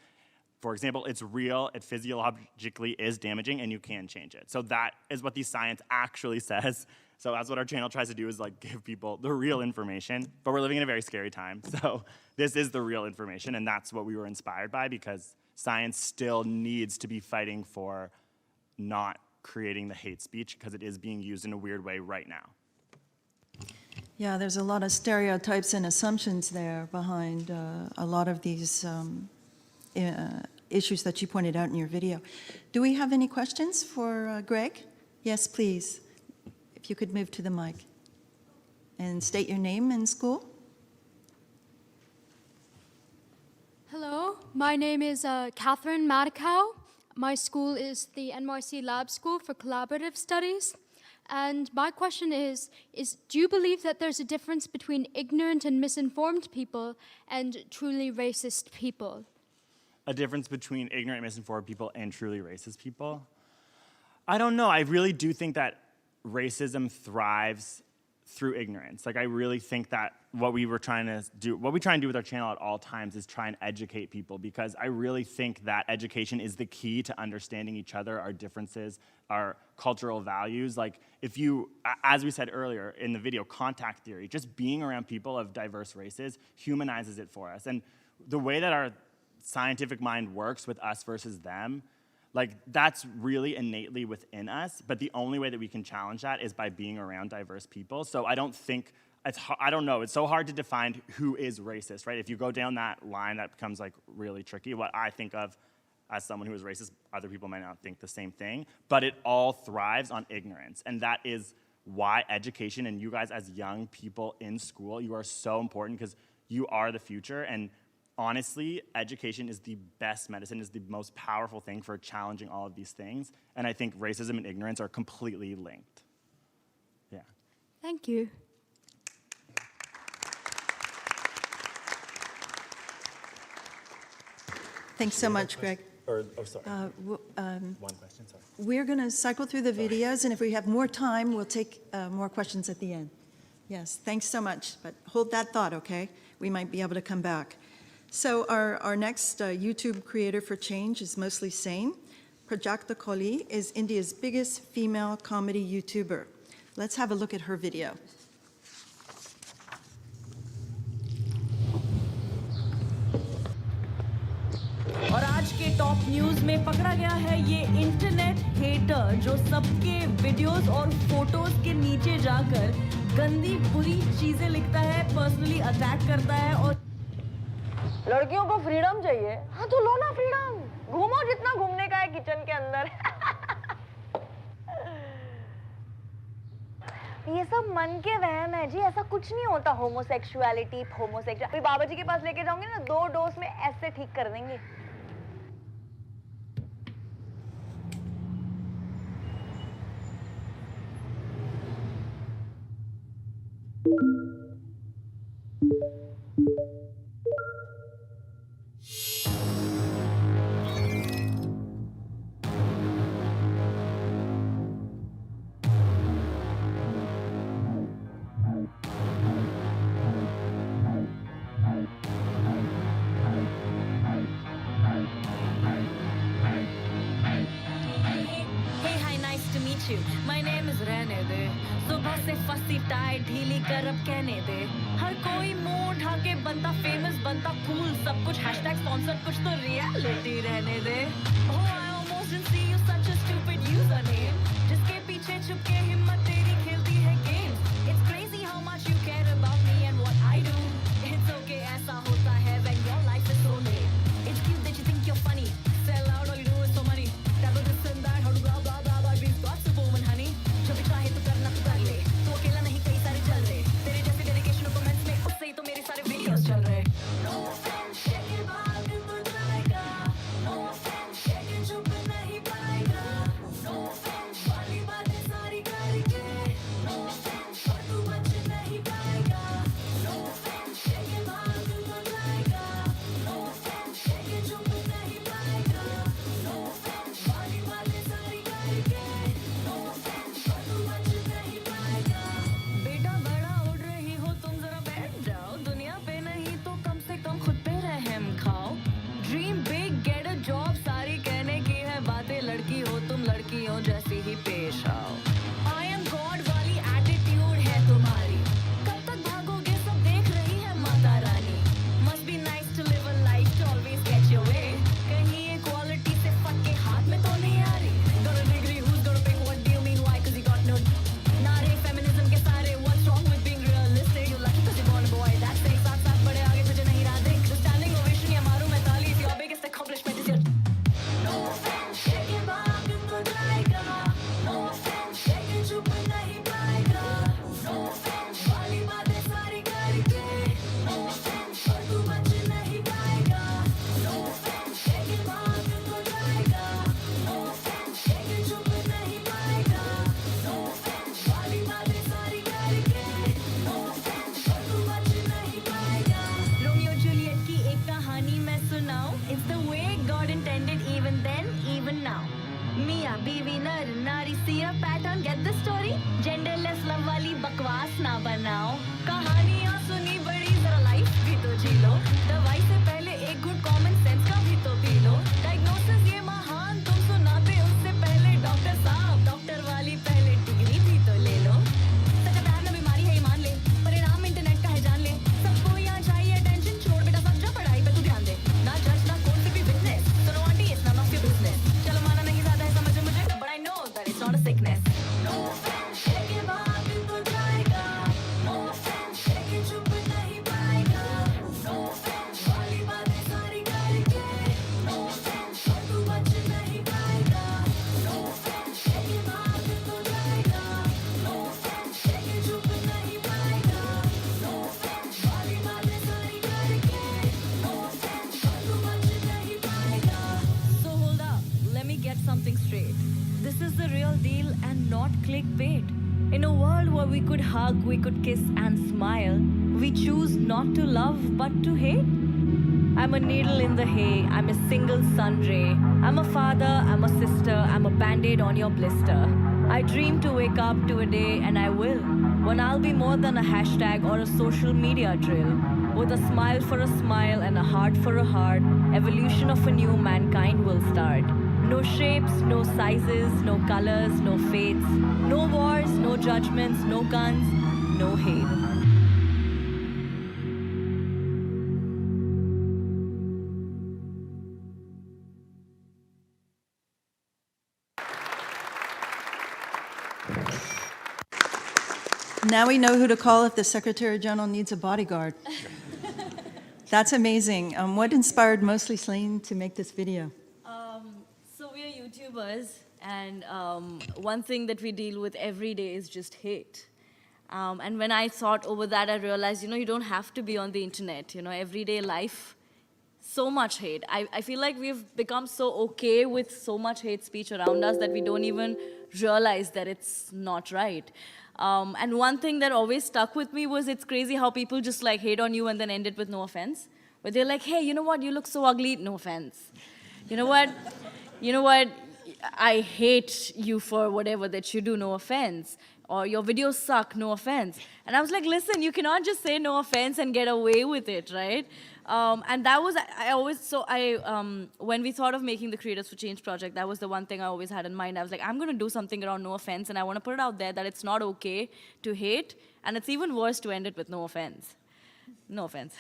For example, it's real, it physiologically is damaging, and you can change it. So that is what the science actually says. So that's what our channel tries to do, is like give people the real information. But we're living in a very scary time, so this is the real information, and that's what we were inspired by, because science still needs to be fighting for not creating the hate speech, because it is being used in a weird way right now. Yeah, there's a lot of stereotypes and assumptions there behind a lot of these issues that you pointed out in your video. Do we have any questions for Greg? Yes, please. If you could move to the mic and state your name and school. Hello, my name is Catherine Madikow. My school is the NYC Lab School for Collaborative Studies. And my question is do you believe that there's a difference between ignorant and misinformed people and truly racist people? A difference between ignorant and misinformed people and truly racist people? I don't know. I really do think that racism thrives through ignorance. Like, I really think that what we try and do with our channel at all times is try and educate people, because I really think that education is the key to understanding each other, our differences, our cultural values. Like, if you, as we said earlier in the video, contact theory, just being around people of diverse races humanizes it for us. And the way that our scientific mind works with us versus them, like, that's really innately within us, but the only way that we can challenge that is by being around diverse people. So I don't think, I don't know, it's so hard to define who is racist, right? If you go down that line, that becomes like really tricky. What I think of as someone who is racist, other people might not think the same thing, but it all thrives on ignorance. And that is why education, and you guys as young people in school, you are so important, because you are the future. And honestly, education is the best medicine, is the most powerful thing for challenging all of these things. And I think racism and ignorance are completely linked. Yeah. Thank you. Thanks so much, Greg. Sorry. One question, sorry. We're going to cycle through the videos, and if we have more time, we'll take more questions at the end. Yes, thanks so much. But hold that thought, okay? We might be able to come back. So our next YouTube creator for change is MostlySane. Prajakta Kohli is India's biggest female comedy YouTuber. Let's have a look at her video. और आज के top news में पकड़ा गया है ये internet hater जो सबके वीडियोस और फोटोज के नीचे जाकर गंदी बुरी चीजें लिखता है, पर्सनली अटैक करता है। और लड़कियों को फ्रीडम चाहिए, हाँ तो लो ना फ्रीडम, घूमो जितना घूमने का है किचन के अंदर। ये सब मन के वहम है जी, ऐसा कुछ नहीं होता। होमोसेक्सुअलिटी, होमोसेक्सुअल बाबा जी के पास लेके जाओगे ना, 2 डोज में ऐसे ठीक कर देंगे। you. My name is रहने दे. सुबह से फंसी टाइट ढीली कर अब कहने दे. हर कोई मुंह उठा के बनता famous बनता cool. सब कुछ hashtag sponsored कुछ तो reality रहने दे. Oh I almost didn't see you such a stupid username. जिसके पीछे छुप के हिम्मत तेरी खेलती है games. It's crazy how much you care about me and what I do. It's okay ऐसा होता है when your life is so lame. It's cute that you think you're funny. Sell out all you do is so money. Dabble this and that, how to blah blah blah blah. Dreams got so woman honey. जो भी चाहे तो करना तो कर ले. तू अकेला नहीं कई सारे चल रहे. तेरे जैसे डेडिकेशन और कमेंट्स में उससे ही तो मेरे सारे वीडियोस चल रहे. No offense, shake it back and put जाएगा. No offense, shake it चुप नहीं पाएगा. No offense, वाली बातें सारी करके. No offense, और तू बच नहीं पाएगा. No offense, shake it back and put जाएगा. No offense, shake it चुप नहीं पाएगा. No offense, वाली बातें सारी करके. No offense, और तू बच नहीं पाएगा. बेटा बड़ा उड़ रही हो तुम जरा बैठ जाओ. दुनिया पे नहीं तो कम से कम खुद पे रहम खाओ. Dream big, get a job. सारी कहने की है बातें. लड़की हो तुम लड़की हो जैसी ही पेश आओ. I am God वाली attitude है तुम्हारी. कब तक भागोगे सब देख रही है Mata Rani. Must be nice to live a life to always get your way. कहीं equality से फट के हाथ में तो नहीं आ रही. Got a degree, who's gonna pick what do you mean why? 'Cause you got no नारे feminism के सारे. What's wrong with being realistic? You're lucky 'cause you're born a boy. That's it. साथ साथ बड़े आगे तुझे नहीं रहा देख. The standing ovation या मारूं मैं ताली. Your biggest accomplishment is your No offense, shake it back and put जाएगा. No offense, shake it चुप नहीं पाएगा. No offense, वाली बातें सारी करके. No offense, और तू बच नहीं पाएगा. No offense, shake it back and put जाएगा. No offense, shake it चुप नहीं पाएगा. No offense, वाली बातें सारी करके. No offense, और तू बच नहीं पाएगा. रोमियो जूलियट की एक कहानी मैं सुनाऊं. It's the way God intended even then, even now. मियाँ बीवी नर नारी see a pattern, get the story. Genderless love वाली बकवास ना बनाओ. कहानियाँ सुनी बड़ी जरा लाइफ भी तो जी लो. दवाई से पहले एक गुड कॉमन सेंस का भी तो पी लो. डायग्नोसिस ये महान तुम सुनाते उससे पहले डॉक्टर साहब. डॉक्टर वाली पहले डिग्री भी तो ले लो. सच प्यार में बीमारी है ये मान ले. परिणाम इंटरनेट का है जान ले. सबको यहाँ चाहिए अटेंशन. छोड़ बेटा सब जा पढ़ाई पे तू ध्यान दे. ना जज ना कोर्ट से भी विटनेस. सुनो aunty it's none of your business. चलो माना नहीं ज्यादा है समझ मुझे. But I know that it's not a sickness. No offense, shake it back and put जाएगा. No offense, shake it चुप नहीं पाएगा. No offense, वाली बातें सारी करके. No offense, और तू बच नहीं पाएगा. No offense, shake it back and put जाएगा. No offense, shake it चुप नहीं पाएगा. No offense, वाली बातें सारी करके. No offense, और तू बच नहीं पाएगा. So hold up, let me get something straight. This is the real deal and not clickbait. In a world where we could hug, we could kiss and smile, we choose not to love but to hate. I'm a needle in the hay, I'm a single sun ray. I'm a father, I'm a sister, I'm a band-aid on your blister. I dream to wake up to a day and I will, when I'll be more than a hashtag or a social media drill. With a smile for a smile and a heart for a heart, evolution of a new mankind will start. No shapes, no sizes, no colors, no fates. No wars, no judgments, no guns, no hate. Now we know who to call if the Secretary General needs a bodyguard. That's amazing. What inspired MostlySane to make this video? So we are YouTubers, and one thing that we deal with every day is just hate. And when I thought over that, I realized, you don't have to be on the internet. Everyday life, so much hate. I feel like we've become so okay with so much hate speech around us that we don't even realize that it's not right. And one thing that always stuck with me was it's crazy how people just like hate on you and then end it with no offense. But they're like, hey, you know what? You look so ugly. No offense. You know what? I hate you for whatever that you do. No offense. Or your videos suck. No offense. And I was like, listen, you cannot just say no offense and get away with it, right? And that was, when we thought of making the Creators for Change project, that was the one thing I always had in mind. I was like, I'm going to do something around no offense, and I want to put it out there that it's not okay to hate, and it's even worse to end it with no offense. No offense.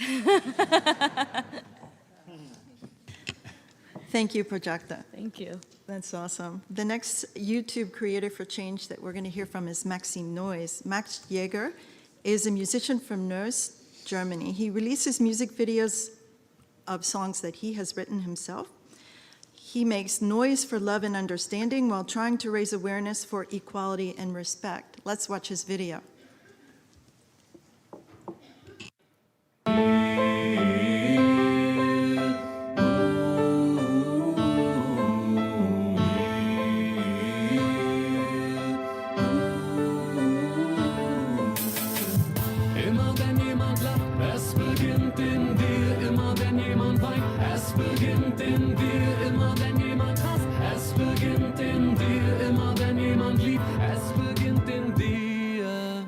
Thank you, Prajakta. Thank you. That's awesome. The next YouTube creator for change that we're going to hear from is MaximNoise. Max Jäger is a musician from Neuss, Germany. He releases music videos of songs that he has written himself. He makes noise for love and understanding while trying to raise awareness for equality and respect. Let's watch his video.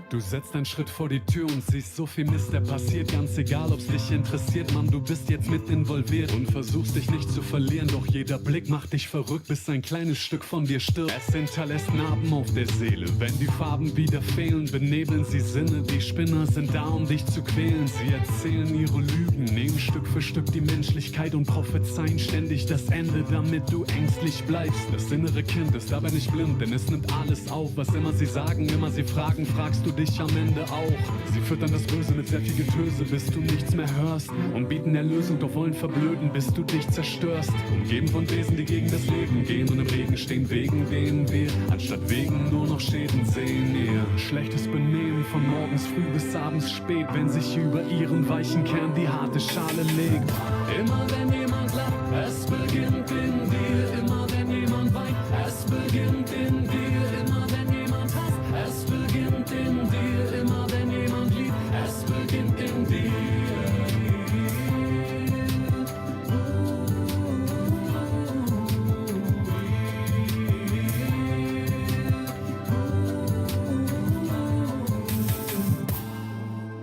Du setzt einen Schritt vor die Tür und siehst so viel Mist, der passiert, ganz egal, ob's dich interessiert, Mann, du bist jetzt mit involviert und versuchst dich nicht zu verlieren, doch jeder Blick macht dich verrückt, bis ein kleines Stück von dir stirbt. Es hinterlässt Narben auf der Seele, wenn die Farben wieder fehlen, benebeln sie Sinne, die Spinner sind da, um dich zu quälen, sie erzählen ihre Lügen, nehmen Stück für Stück die Menschlichkeit und prophezeien ständig das Ende, damit du ängstlich bleibst. Das innere Kind ist aber nicht blind, denn es nimmt alles auf, was immer sie sagen, immer sie fragen, fragst du dich am Ende auch. Sie füttern das Böse mit sehr viel Getöse, bis du nichts mehr hörst und bieten Erlösung, doch wollen verblöden, bis du dich zerstörst. Umgeben von Wesen, die gegen das Leben gehen und im Regen stehen, wegen denen wir anstatt wegen nur noch Schäden sehen. Ihr schlechtes Benehmen von morgens früh bis abends spät, wenn sich über ihren weichen Kern die harte Schale legt. Immer wenn jemand lacht, es beginnt in dir. Immer wenn jemand weint, es beginnt in dir. Immer wenn jemand hasst, es beginnt in dir. Immer wenn jemand liebt, es beginnt in dir.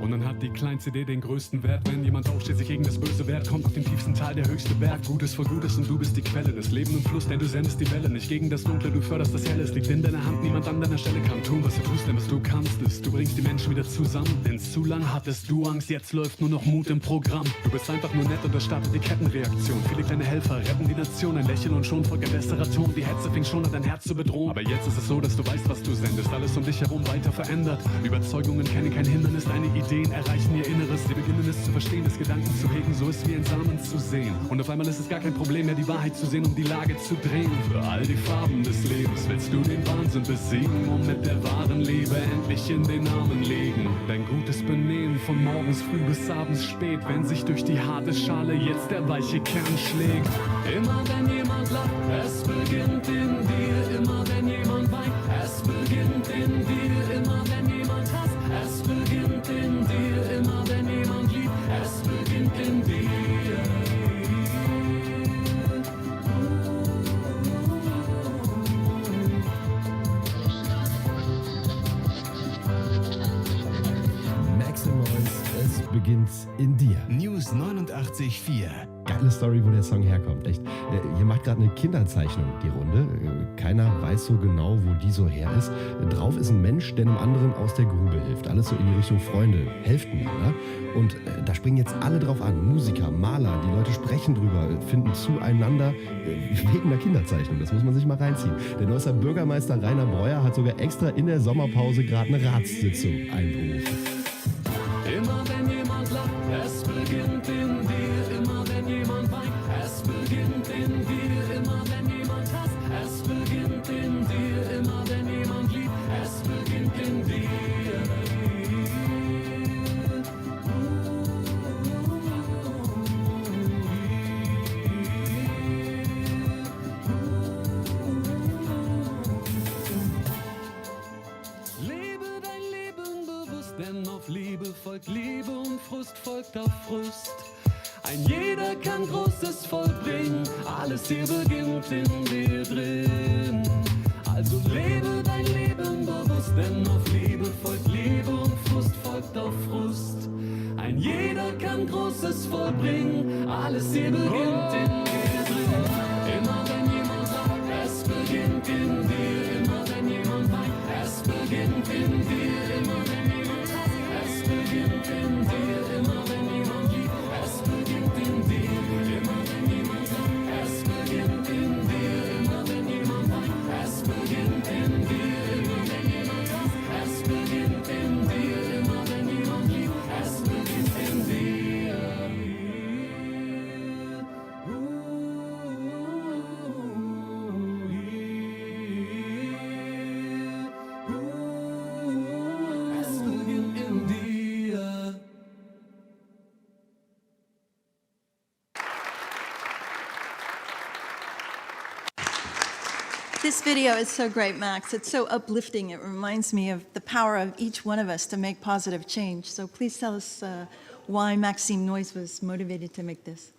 Und dann hat die kleinste Idee den größten Wert. Wenn jemand aufsteht, sich gegen das Böse wehrt, kommt auf dem tiefsten Tal der höchste Berg. Gutes vor Gutes und du bist die Quelle des Lebens im Fluss, denn du sendest die Welle nicht gegen das Dunkle, du förderst das Helle. Es liegt in deiner Hand, niemand an deiner Stelle kann tun, was du tust, denn was du kannst ist, du bringst die Menschen wieder zusammen. Denn zu lang hattest du Angst, jetzt läuft nur noch Mut im Programm. Du bist einfach nur nett und das startet die Kettenreaktion. Viele kleine Helfer retten die Nation, ein Lächeln und schon folgt ein besserer Ton. Die Hetze fing schon an, dein Herz zu bedrohen. Aber jetzt ist es so, dass du weißt, was du sendest. Alles um dich herum weiter verändert. Überzeugungen kennen kein Hindernis, deine Ideen erreichen ihr Inneres. Sie beginnen es zu verstehen, das Gedanken zu hegen, so ist wie ein Samen zu sehen. Und auf einmal ist es gar kein Problem mehr, die Wahrheit zu sehen, um die Lage zu drehen. Für all die Farben des Lebens willst du den Wahnsinn besiegen und mit der wahren Liebe endlich in den Armen legen. Dein gutes Benehmen von morgens früh bis abends spät, wenn sich durch die harte Schale jetzt der weiche Kern schlägt. Immer wenn jemand lacht, es beginnt in dir. Immer wenn jemand weint, es beginnt in dir. Immer wenn jemand hasst, es beginnt in dir. Immer wenn jemand liebt, es beginnt in dir. MaximNoise, es beginnt in dir. News 89.4. Geile Story, wo der Song herkommt, echt. Hier macht gerade eine Kinderzeichnung die Runde. Keiner weiß so genau, wo die so her ist. Drauf ist ein Mensch, der einem anderen aus der Grube hilft. Alles so in die Richtung Freunde, helft miteinander. Und da springen jetzt alle drauf an. Musiker, Maler, die Leute sprechen drüber, finden zueinander wegen der Kinderzeichnung. Das muss man sich mal reinziehen. Der Neusser Bürgermeister Rainer Breuer hat sogar extra in der Sommerpause gerade eine Ratssitzung einberufen. Immer wenn jemand lacht, es beginnt in dir. Immer wenn jemand weint, es beginnt in dir. Immer wenn jemand hasst, es beginnt in dir. Immer wenn jemand liebt, es beginnt in dir. Lebe dein Leben bewusst, denn auf Liebe folgt Liebe und Frust folgt auf Frust. Ein jeder kann Großes vollbringen, alles hier beginnt in dir drin. Also lebe dein Leben bewusst, denn auf Liebe folgt Liebe und Frust folgt auf Frust. Ein jeder kann Großes vollbringen, alles hier beginnt in dir drin. Immer wenn jemand sagt, es beginnt in dir, immer wenn jemand weint, es beginnt in dir, immer wenn jemand hasst, es beginnt in dir, immer wenn jemand liebt, es beginnt in dir, immer wenn jemand sagt, es beginnt in dir, immer wenn jemand weint, es beginnt in dir, immer wenn jemand hasst, es beginnt in dir, immer wenn jemand liebt, es beginnt in dir. Es beginnt in dir. This video is so great, Max. It's so uplifting. It reminds me of the power of each one of us to make positive change. So please tell us why MaximNoise was motivated to make this.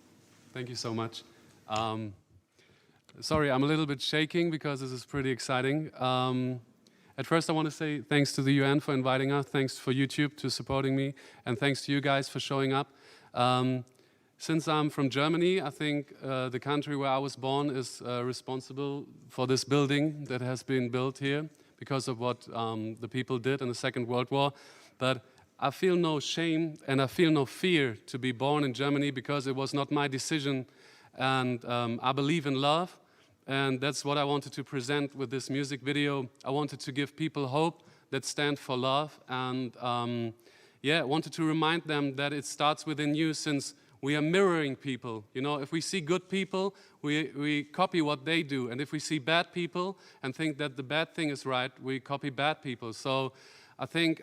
Thank you so much. Sorry, I'm a little bit shaking because this is pretty exciting. At first, I want to say thanks to the UN for inviting us, thanks for YouTube to supporting me, and thanks to you guys for showing up. Since I'm from Germany, I think the country where I was born is responsible for this building that has been built here because of what the people did in the Second World War. But I feel no shame and I feel no fear to be born in Germany because it was not my decision, and I believe in love, and that's what I wanted to present with this music video. I wanted to give people hope that stand for love, and yeah, I wanted to remind them that it starts within you, since we are mirroring people. You know, if we see good people, we copy what they do, and if we see bad people and think that the bad thing is right, we copy bad people. So I think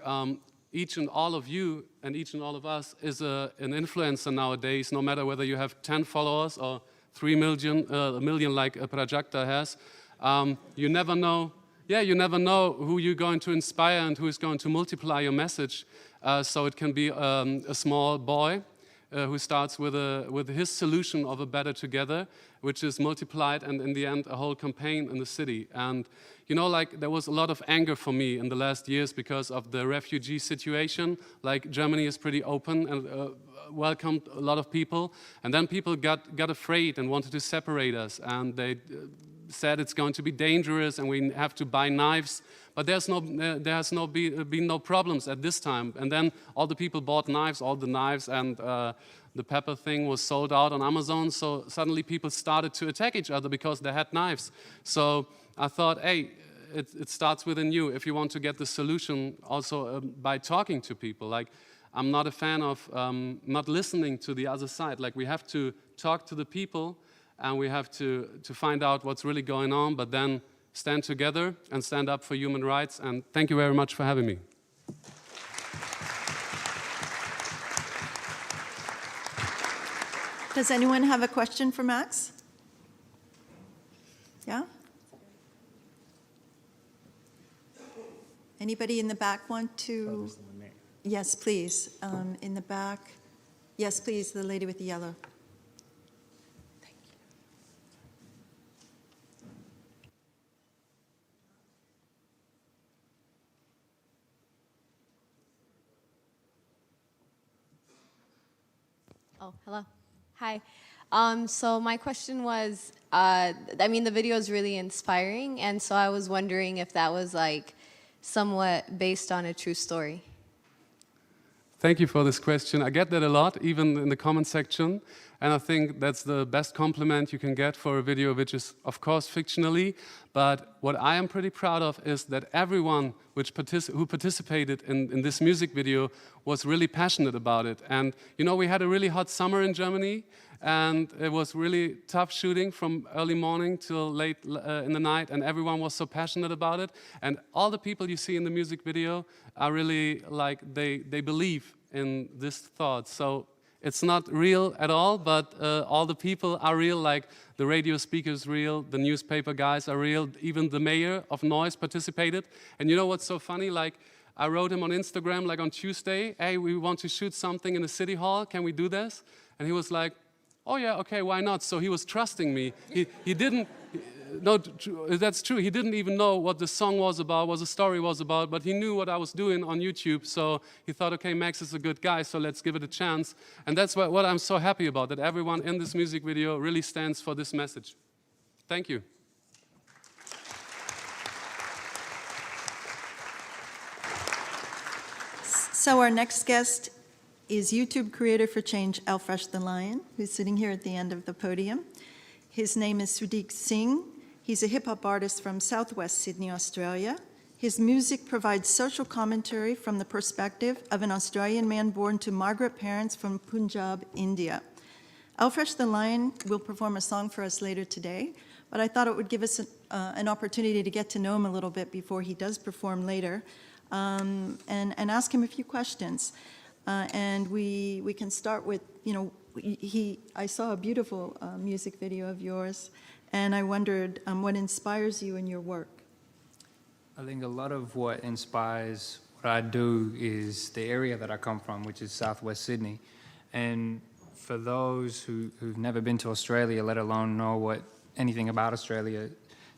each and all of you and each and all of us is an influencer nowadays, no matter whether you have 10 followers or 3 million, a million like Prajakta has. You never know. Yeah, you never know who you're going to inspire and who is going to multiply your message. So it can be a small boy who starts with his solution of a better together, which is multiplied, and in the end a whole campaign in the city. And you know, like, there was a lot of anger for me in the last years because of the refugee situation. Like, Germany is pretty open and welcomed a lot of people, and then people got afraid and wanted to separate us, and they said it's going to be dangerous and we have to buy knives. But there has been no problems at this time. And then all the people bought knives, all the knives, and the pepper thing was sold out on Amazon. So suddenly people started to attack each other because they had knives. So I thought, hey, it starts within you if you want to get the solution also by talking to people. Like, I'm not a fan of not listening to the other side. Like, we have to talk to the people and we have to find out what's really going on, but then stand together and stand up for human rights. And thank you very much for having me. Does anyone have a question for Max? Yeah? Anybody in the back want to? Yes, please. In the back. Yes, please, the lady with the yellow. Oh, hello. Hi. So my question was, I mean, the video is really inspiring, and so I was wondering if that was like somewhat based on a true story. Thank you for this question. I get that a lot, even in the comment section. And I think that's the best compliment you can get for a video which is, of course, fictionally. But what I am pretty proud of is that everyone who participated in this music video was really passionate about it. And, you know, we had a really hot summer in Germany, and it was really tough shooting from early morning till late in the night, and everyone was so passionate about it. And all the people you see in the music video are really, like, they believe in this thought. So it's not real at all, but all the people are real, like the radio speaker is real, the newspaper guys are real, even the mayor of Noise participated. And you know what's so funny? Like, I wrote him on Instagram, like on Tuesday, hey, we want to shoot something in the city hall, can we do this? And he was like, oh yeah, okay, why not? So he was trusting me. He didn't, no, that's true. He didn't even know what the song was about, what the story was about, but he knew what I was doing on YouTube, so he thought, okay, Max is a good guy, so let's give it a chance. And that's what I'm so happy about, that everyone in this music video really stands for this message. Thank you. So our next guest is YouTube creator for Change, Alfresh the Lion, who's sitting here at the end of the podium. His name is Sudeep Singh. He's a hip-hop artist from Southwest Sydney, Australia. His music provides social commentary from the perspective of an Australian man born to migrant parents from Punjab, India. Alfresh the Lion will perform a song for us later today, but I thought it would give us an opportunity to get to know him a little bit before he does perform later, and ask him a few questions. And we can start with, you know, I saw a beautiful music video of yours, and I wondered what inspires you in your work. I think a lot of what inspires what I do is the area that I come from, which is Southwest Sydney. And for those who've never been to Australia, let alone know anything about Australia,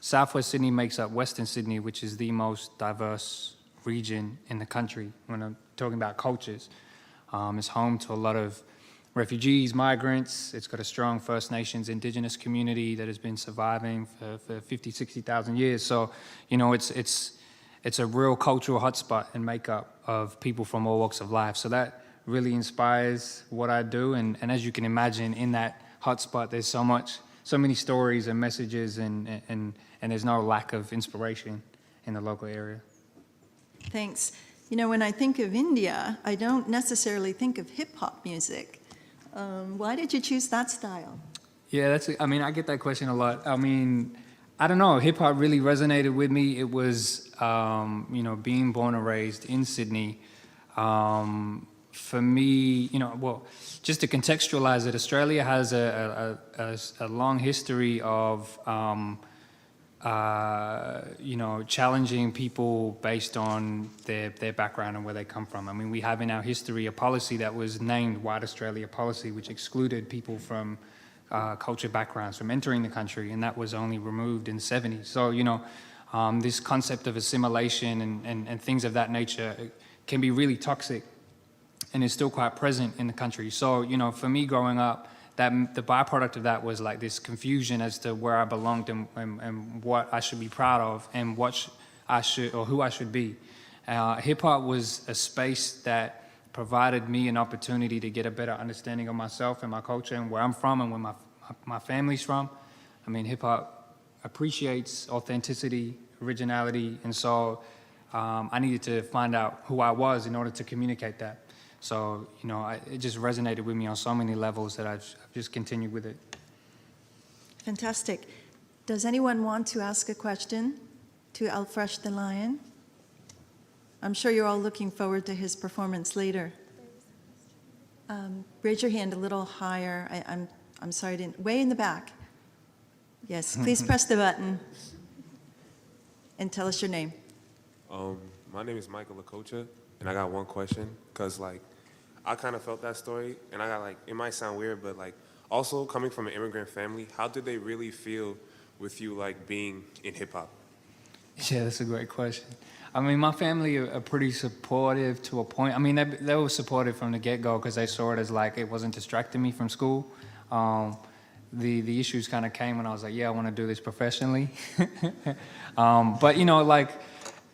Southwest Sydney makes up Western Sydney, which is the most diverse region in the country when I'm talking about cultures. It's home to a lot of refugees, migrants. It's got a strong First Nations indigenous community that has been surviving for 50, 60,000 years. So, you know, it's a real cultural hotspot and makeup of people from all walks of life. So that really inspires what I do. And as you can imagine, in that hotspot, there's so many stories and messages, and there's no lack of inspiration in the local area. Thanks. You know, when I think of India, I don't necessarily think of hip-hop music. Why did you choose that style? Yeah, I mean, I get that question a lot. I mean, I don't know, hip-hop really resonated with me. It was, you know, being born and raised in Sydney. For me, you know, well, just to contextualize it, Australia has a long history of you know, challenging people based on their background and where they come from. I mean, we have in our history a policy that was named White Australia Policy, which excluded people from culture backgrounds from entering the country, and that was only removed in the 70s. So, you know, this concept of assimilation and things of that nature can be really toxic and is still quite present in the country. So, you know, for me growing up, the byproduct of that was like this confusion as to where I belonged and what I should be proud of and who I should be. Hip hop was a space that provided me an opportunity to get a better understanding of myself and my culture and where I'm from and where my family's from. I mean, hip hop appreciates authenticity, originality, and so I needed to find out who I was in order to communicate that. So, you know, it just resonated with me on so many levels that I've just continued with it. Fantastic. Does anyone want to ask a question to Alfresh the Lion? I'm sure you're all looking forward to his performance later. Raise your hand a little higher. I'm sorry, way in the back. Yes, please press the button and tell us your name. My name is Michael Lakocha, and I got one question, because, like, I kind of felt that story, and I got, like, it might sound weird, but, like, also coming from an immigrant family, how did they really feel with you, like, being in hip-hop? Yeah, that's a great question. I mean, my family are pretty supportive to a point. I mean, they were supportive from the get-go because they saw it as, like, it wasn't distracting me from school. The issues kind of came when I was like, yeah, I want to do this professionally. But, you know, like,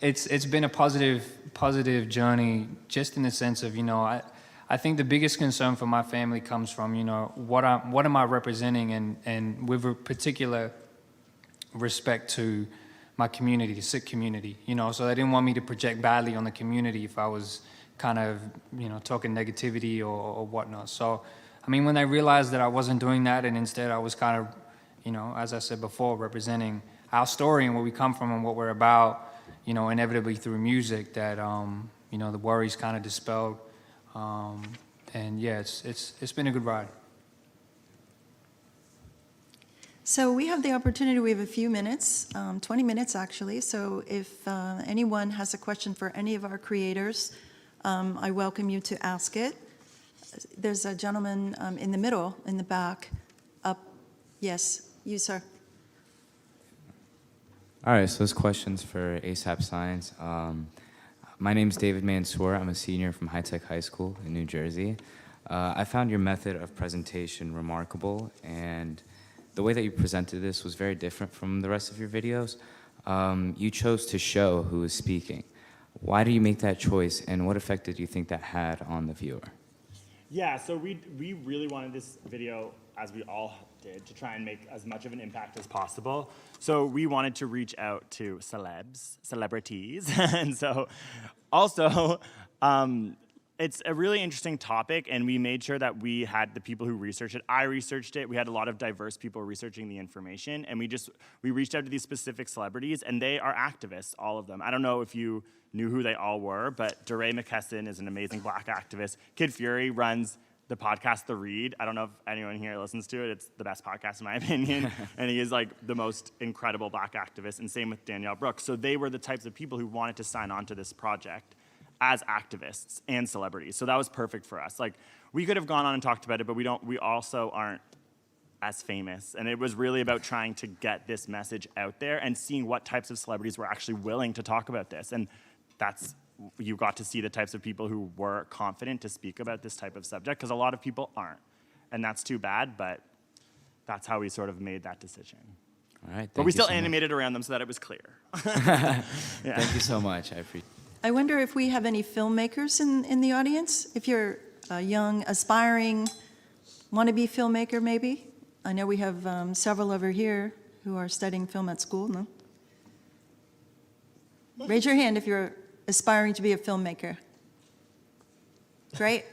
it's been a positive journey, just in the sense of, you know, I think the biggest concern for my family comes from, you know, what am I representing, and with a particular respect to my community, the Sikh community, you know, so they didn't want me to project badly on the community if I was kind of, you know, talking negativity or whatnot. So, I mean, when they realized that I wasn't doing that, and instead I was kind of, you know, as I said before, representing our story and where we come from and what we're about, you know, inevitably through music, that, you know, the worries kind of dispelled. And yeah, it's been a good ride. So we have the opportunity, we have a few minutes, 20 minutes actually, so if anyone has a question for any of our creators, I welcome you to ask it. There's a gentleman in the middle, in the back, up. Yes, you, sir. All right, so this question's for AsapSCIENCE. My name's David Mansour. I'm a senior from High Tech High School in New Jersey. I found your method of presentation remarkable, and the way that you presented this was very different from the rest of your videos. You chose to show who is speaking. Why do you make that choice, and what effect did you think that had on the viewer? Yeah, so we really wanted this video, as we all did, to try and make as much of an impact as possible. So we wanted to reach out to celebrities, and so also, it's a really interesting topic, and we made sure that we had the people who researched it. I researched it. We had a lot of diverse people researching the information, and we reached out to these specific celebrities, and they are activists, all of them. I don't know if you knew who they all were, but DeRay McKesson is an amazing Black activist. Kid Fury runs the podcast The Read. I don't know if anyone here listens to it. It's the best podcast in my opinion, and he is like the most incredible Black activist, and same with Danielle Brooks. So they were the types of people who wanted to sign on to this project as activists and celebrities. So that was perfect for us. Like, we could have gone on and talked about it, but we also aren't as famous. And it was really about trying to get this message out there and seeing what types of celebrities were actually willing to talk about this. And you got to see the types of people who were confident to speak about this type of subject, because a lot of people aren't. And that's too bad, but that's how we sort of made that decision. All right, but we still animated around them so that it was clear. Yeah. Thank you so much. I appreciate it. I wonder if we have any filmmakers in the audience. If you're a young, aspiring, wannabe filmmaker, maybe. I know we have several over here who are studying film at school, no? Raise your hand if you're aspiring to be a filmmaker. Great.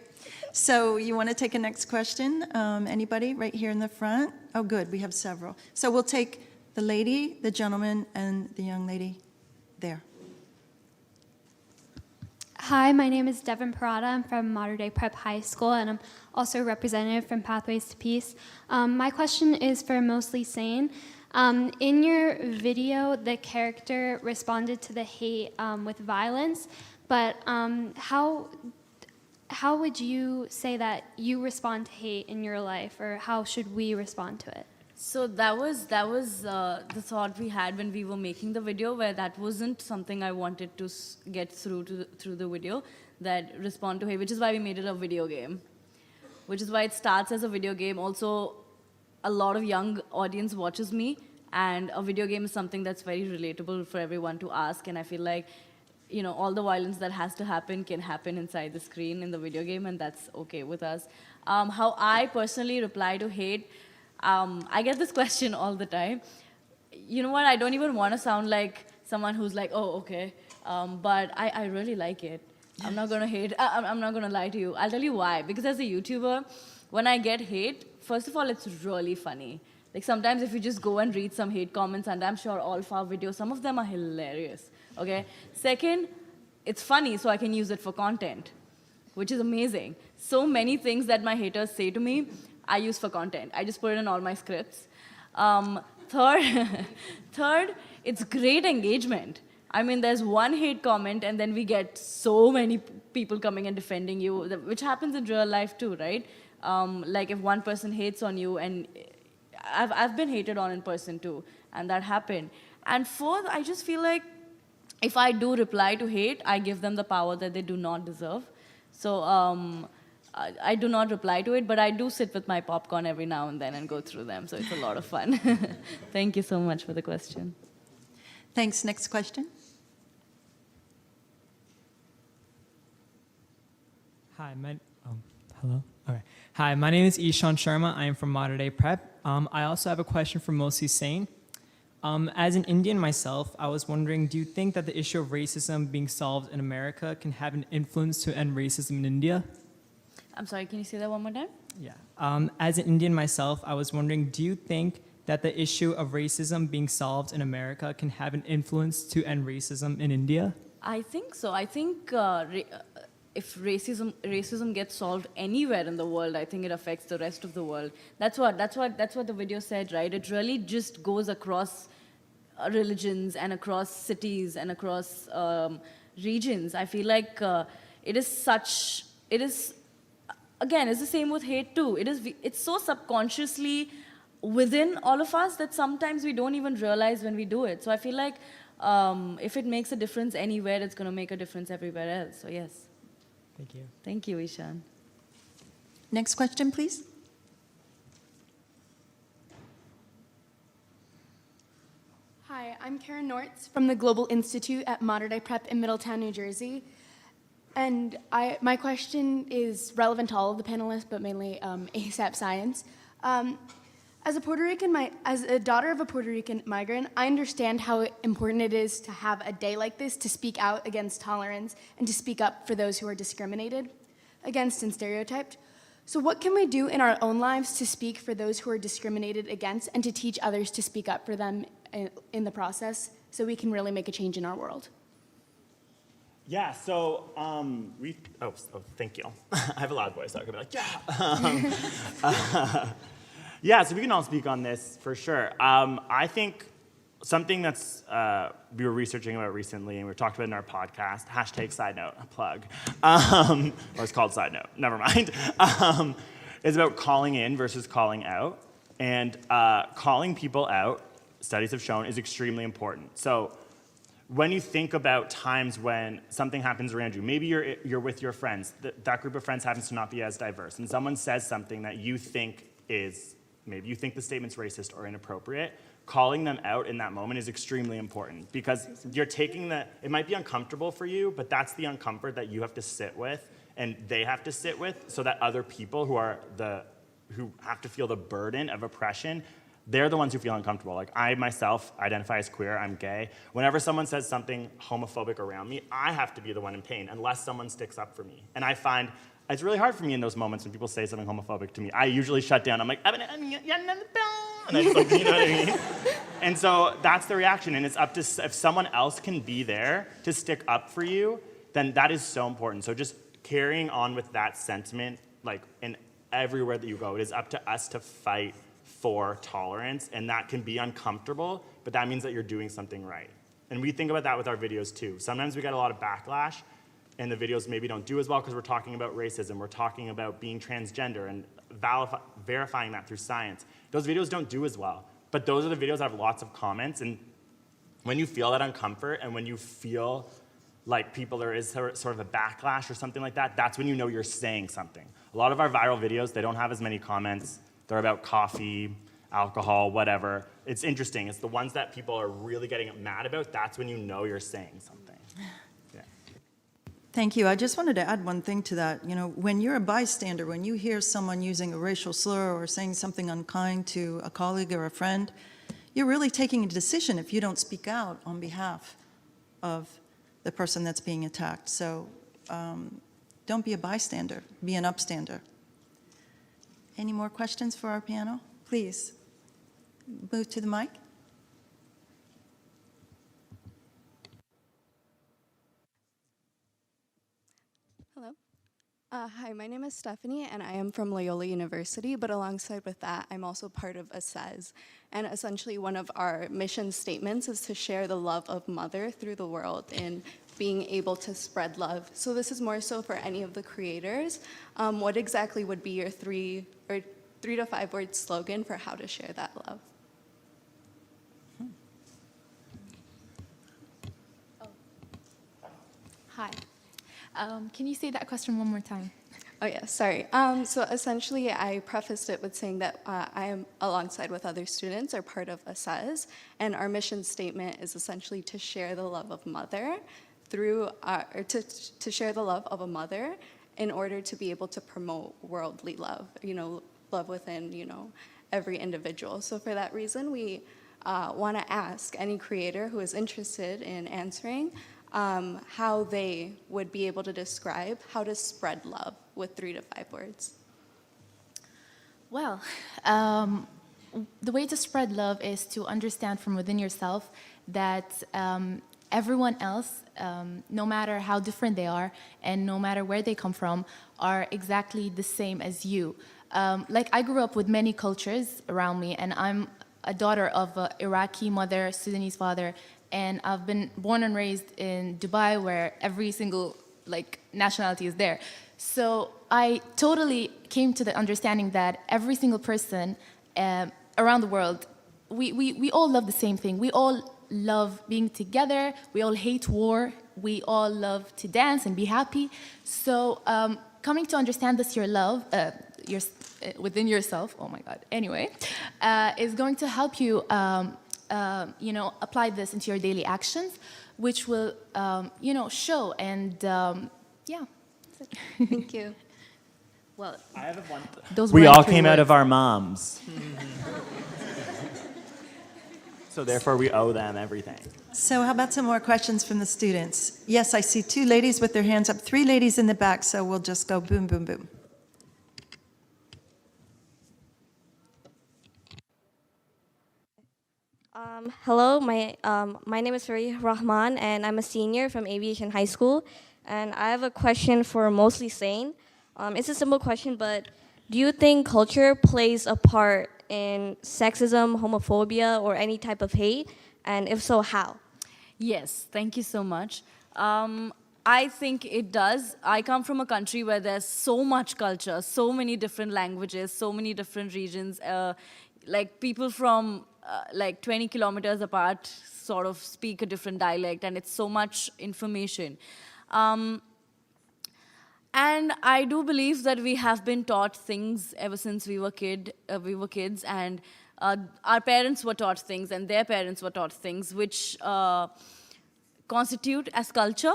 So you want to take a next question? Anybody right here in the front? Oh, good, we have several. So we'll take the lady, the gentleman, and the young lady there. Hi, my name is Devin Parada. I'm from Modern Day Prep High School, and I'm also a representative from Pathways to Peace. My question is for MostlySane. In your video, the character responded to the hate with violence, but how would you say that you respond to hate in your life, or how should we respond to it? So that was the thought we had when we were making the video, where that wasn't something I wanted to get through the video, that respond to hate, which is why we made it a video game, which is why it starts as a video game. Also, a lot of young audience watches me, and a video game is something that's very relatable for everyone to ask, and I feel like, you know, all the violence that has to happen can happen inside the screen in the video game, and that's okay with us. How I personally reply to hate, I get this question all the time. You know what, I don't even want to sound like someone who's like, oh, okay, but I really like it. I'm not going to hate, I'm not going to lie to you. I'll tell you why. Because as a YouTuber, when I get hate, first of all, it's really funny. Like sometimes if you just go and read some hate comments, and I'm sure all of our videos, some of them are hilarious, okay? Second, it's funny, so I can use it for content, which is amazing. So many things that my haters say to me, I use for content. I just put it in all my scripts. Third, it's great engagement. I mean, there's one hate comment, and then we get so many people coming and defending you, which happens in real life too, right? Like if one person hates on you, and I've been hated on in person too, and that happened. And fourth, I just feel like if I do reply to hate, I give them the power that they do not deserve. So I do not reply to it, but I do sit with my popcorn every now and then and go through them, so it's a lot of fun. Thank you so much for the question. Thanks. Next question. Hi, hello? All right. Hi, my name is Ishan Sharma. I am from Modern Day Prep. I also have a question for MostlySane. As an Indian myself, I was wondering, do you think that the issue of racism being solved in America can have an influence to end racism in India? I'm sorry, can you say that one more time? Yeah. As an Indian myself, I was wondering, do you think that the issue of racism being solved in America can have an influence to end racism in India? I think so. I think if racism gets solved anywhere in the world, I think it affects the rest of the world. That's what the video said, right? It really just goes across religions and across cities and across regions. I feel like again, it's the same with hate too. It's so subconsciously within all of us that sometimes we don't even realize when we do it. So I feel like if it makes a difference anywhere, it's going to make a difference everywhere else. So yes. Thank you. Thank you, Ishan. Next question, please. Hi, I'm Karen Nortz from the Global Institute at Modern Day Prep in Middletown, New Jersey. And my question is relevant to all of the panelists, but mainly AsapSCIENCE. As a daughter of a Puerto Rican migrant, I understand how important it is to have a day like this to speak out against tolerance and to speak up for those who are discriminated against and stereotyped. So what can we do in our own lives to speak for those who are discriminated against and to teach others to speak up for them in the process so we can really make a change in our world? Yeah, so thank you. I have a loud voice, so I could be like, yeah. Yeah, so we can all speak on this for sure. I think something that's we were researching about recently and we talked about in our podcast, #side note, a plug, or it's called Side Note, never mind, is about calling in versus calling out. And calling people out, studies have shown, is extremely important. So when you think about times when something happens around you, maybe you're with your friends, that group of friends happens to not be as diverse, and someone says something that you think is, maybe you think the statement's racist or inappropriate, calling them out in that moment is extremely important because you're taking it might be uncomfortable for you, but that's the uncomfort that you have to sit with and they have to sit with so that other people who have to feel the burden of oppression, they're the ones who feel uncomfortable. Like I myself identify as queer, I'm gay. Whenever someone says something homophobic around me, I have to be the one in pain unless someone sticks up for me. And I find it's really hard for me in those moments when people say something homophobic to me. I usually shut down. I'm like, and I just like, you know what I mean? And so that's the reaction. And it's up to, if someone else can be there to stick up for you, then that is so important. So just carrying on with that sentiment, like in everywhere that you go, it is up to us to fight for tolerance. And that can be uncomfortable, but that means that you're doing something right. And we think about that with our videos too. Sometimes we get a lot of backlash and the videos maybe don't do as well because we're talking about racism, we're talking about being transgender and verifying that through science. Those videos don't do as well, but those are the videos that have lots of comments, and when you feel that uncomfort and when you feel like there is sort of a backlash or something like that, that's when you know you're saying something. A lot of our viral videos, they don't have as many comments. They're about coffee, alcohol, whatever. It's interesting. It's the ones that people are really getting mad about, that's when you know you're saying something. Thank you. I just wanted to add one thing to that. You know, when you're a bystander, when you hear someone using a racial slur or saying something unkind to a colleague or a friend, you're really taking a decision if you don't speak out on behalf of the person that's being attacked. So don't be a bystander, be an upstander. Any more questions for our panel? Please, move to the mic. Hello. Hi, my name is Stephanie, and I am from Loyola University, but alongside with that, I'm also part of ASapSCIENCE. And essentially one of our mission statements is to share the love of Mother through the world and being able to spread love. So this is more so for any of the creators. What exactly would be your 3 to 5 word slogan for how to share that love? Hi. Can you say that question one more time? Oh yeah, sorry. So essentially I prefaced it with saying that I am, alongside with other students, are part of ASapSCIENCE, and our mission statement is essentially to share the love of Mother through, to share the love of a mother in order to be able to promote worldly love, love within, every individual. So for that reason, we want to ask any creator who is interested in answering how they would be able to describe how to spread love with 3 to 5 words. Well, the way to spread love is to understand from within yourself that everyone else, no matter how different they are and no matter where they come from, are exactly the same as you. Like I grew up with many cultures around me, and I'm a daughter of an Iraqi mother, Sudanese father, and I've been born and raised in Dubai, where every single nationality is there. So I totally came to the understanding that every single person around the world, we all love the same thing. We all love being together. We all hate war. We all love to dance and be happy. So coming to understand this, within yourself, oh my God, anyway, is going to help you, apply this into your daily actions, which will, show and, yeah. Thank you. Well, I have one. We all came out of our moms. So therefore, we owe them everything. So how about some more questions from the students? Yes, I see 2 ladies with their hands up, 3 ladies in the back, so we'll just go boom, boom, boom. Hello, my name is Farih Rahman, and I'm a senior from Aviation High School. And I have a question for MostlySane. It's a simple question, but do you think culture plays a part in sexism, homophobia, or any type of hate? And if so, how? Yes, thank you so much. I think it does. I come from a country where there's so much culture, so many different languages, so many different regions. Like people from like 20 kilometers apart sort of speak a different dialect, and it's so much information. And I do believe that we have been taught things ever since we were kids, and our parents were taught things, and their parents were taught things, which constitute as culture,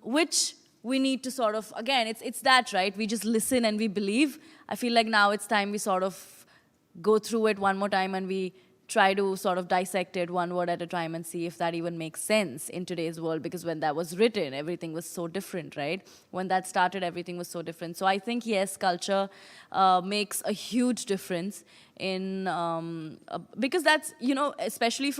which we need to sort of, again, it's that, right? We just listen and we believe. I feel like now it's time we sort of go through it one more time and we try to sort of dissect it one word at a time and see if that even makes sense in today's world, because when that was written, everything was so different, right? When that started, everything was so different. So I think, yes, culture makes a huge difference in, because that's, especially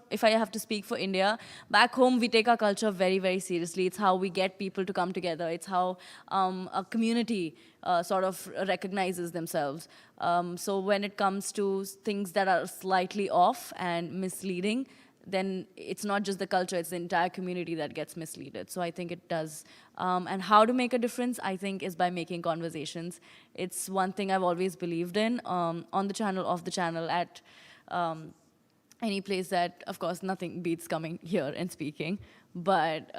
if I have to speak for India, back home, we take our culture very, very seriously. It's how we get people to come together. It's how a community sort of recognizes themselves. So when it comes to things that are slightly off and misleading, then it's not just the culture, it's the entire community that gets misleaded. So I think it does. And how to make a difference, I think, is by making conversations. It's one thing I've always believed in, on the channel, off the channel, at any place that, of course, nothing beats coming here and speaking. But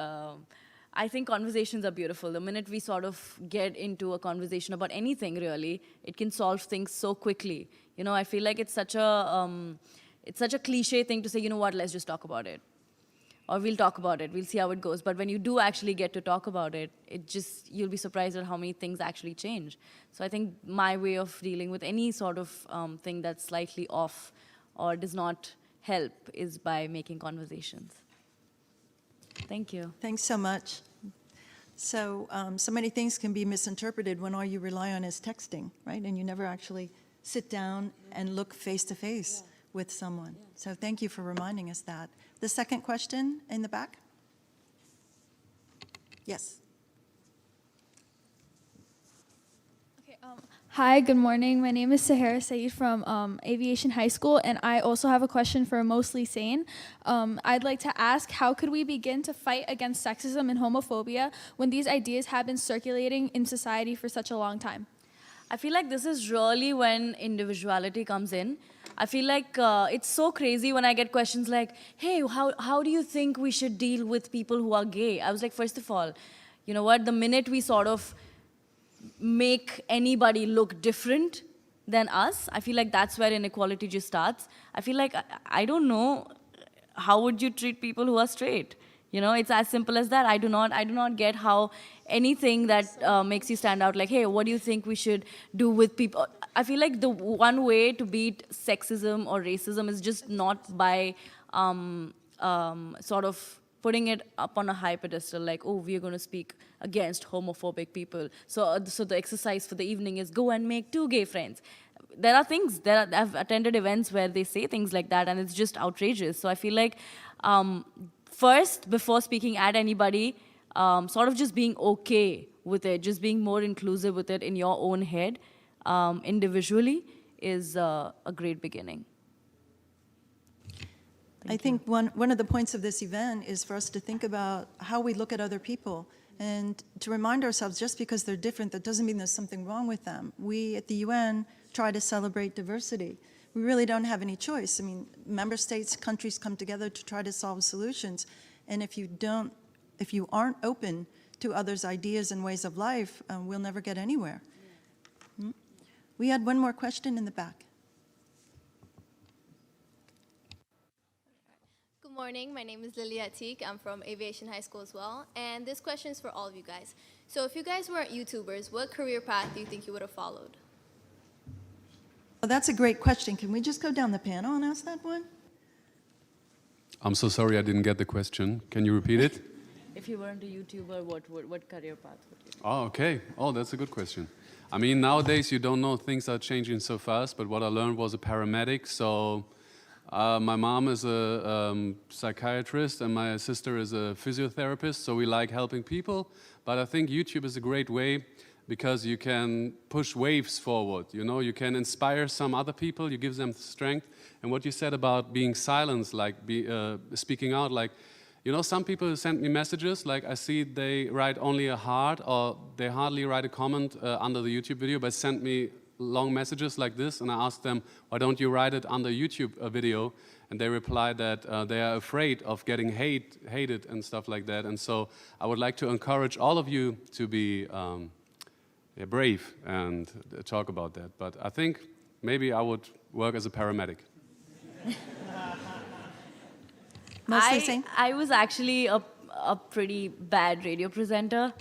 I think conversations are beautiful. The minute we sort of get into a conversation about anything, really, it can solve things so quickly. I feel like it's such a cliche thing to say, you know what, let's just talk about it. Or we'll talk about it, we'll see how it goes. But when you do actually get to talk about it, you'll be surprised at how many things actually change. So I think my way of dealing with any sort of thing that's slightly off or does not help is by making conversations. Thank you. Thanks so much. So, so many things can be misinterpreted when all you rely on is texting, right? And you never actually sit down and look face to face with someone. So thank you for reminding us that. The second question in the back? Yes. Hi, good morning. My name is Sahara Saeed from Aviation High School, and I also have a question for MostlySane. I'd like to ask, how could we begin to fight against sexism and homophobia when these ideas have been circulating in society for such a long time? I feel like this is really when individuality comes in. I feel like it's so crazy when I get questions like, hey, how do you think we should deal with people who are gay? I was like, first of all, you know what, the minute we sort of make anybody look different than us, I feel like that's where inequality just starts. I feel like, I don't know, how would you treat people who are straight? It's as simple as that. I do not get how anything that makes you stand out, like, hey, what do you think we should do with people? I feel like the one way to beat sexism or racism is just not by sort of putting it up on a high pedestal, like, oh, we are going to speak against homophobic people. So the exercise for the evening is go and make 2 gay friends. There are things, I've attended events where they say things like that, and it's just outrageous. So I feel like first, before speaking at anybody, sort of just being okay with it, just being more inclusive with it in your own head, individually, is a great beginning. I think one of the points of this event is for us to think about how we look at other people and to remind ourselves just because they're different, that doesn't mean there's something wrong with them. We at the UN try to celebrate diversity. We really don't have any choice. I mean, member states, countries come together to try to solve solutions. And if you aren't open to others' ideas and ways of life, we'll never get anywhere. We had one more question in the back. Good morning, my name is Lilia Atik. I'm from Aviation High School as well. And this question is for all of you guys. So if you guys weren't YouTubers, what career path do you think you would have followed? Well, that's a great question. Can we just go down the panel and ask that one? I'm so sorry I didn't get the question. Can you repeat it? If you weren't a YouTuber, what career path would you? Oh, okay. Oh, that's a good question. I mean, nowadays you don't know, things are changing so fast, but what I learned was a paramedic. So my mom is a psychiatrist and my sister is a physiotherapist, so we like helping people. But I think YouTube is a great way because you can push waves forward. You know, you can inspire some other people, you give them strength. And what you said about being silenced, like speaking out, like, you know, some people send me messages, like I see they write only a heart or they hardly write a comment under the YouTube video, but send me long messages like this, and I ask them, why don't you write it under YouTube video? And they reply that they are afraid of getting hated and stuff like that. And so I would like to encourage all of you to be brave and talk about that. But I think maybe I would work as a paramedic. I was actually a pretty bad radio presenter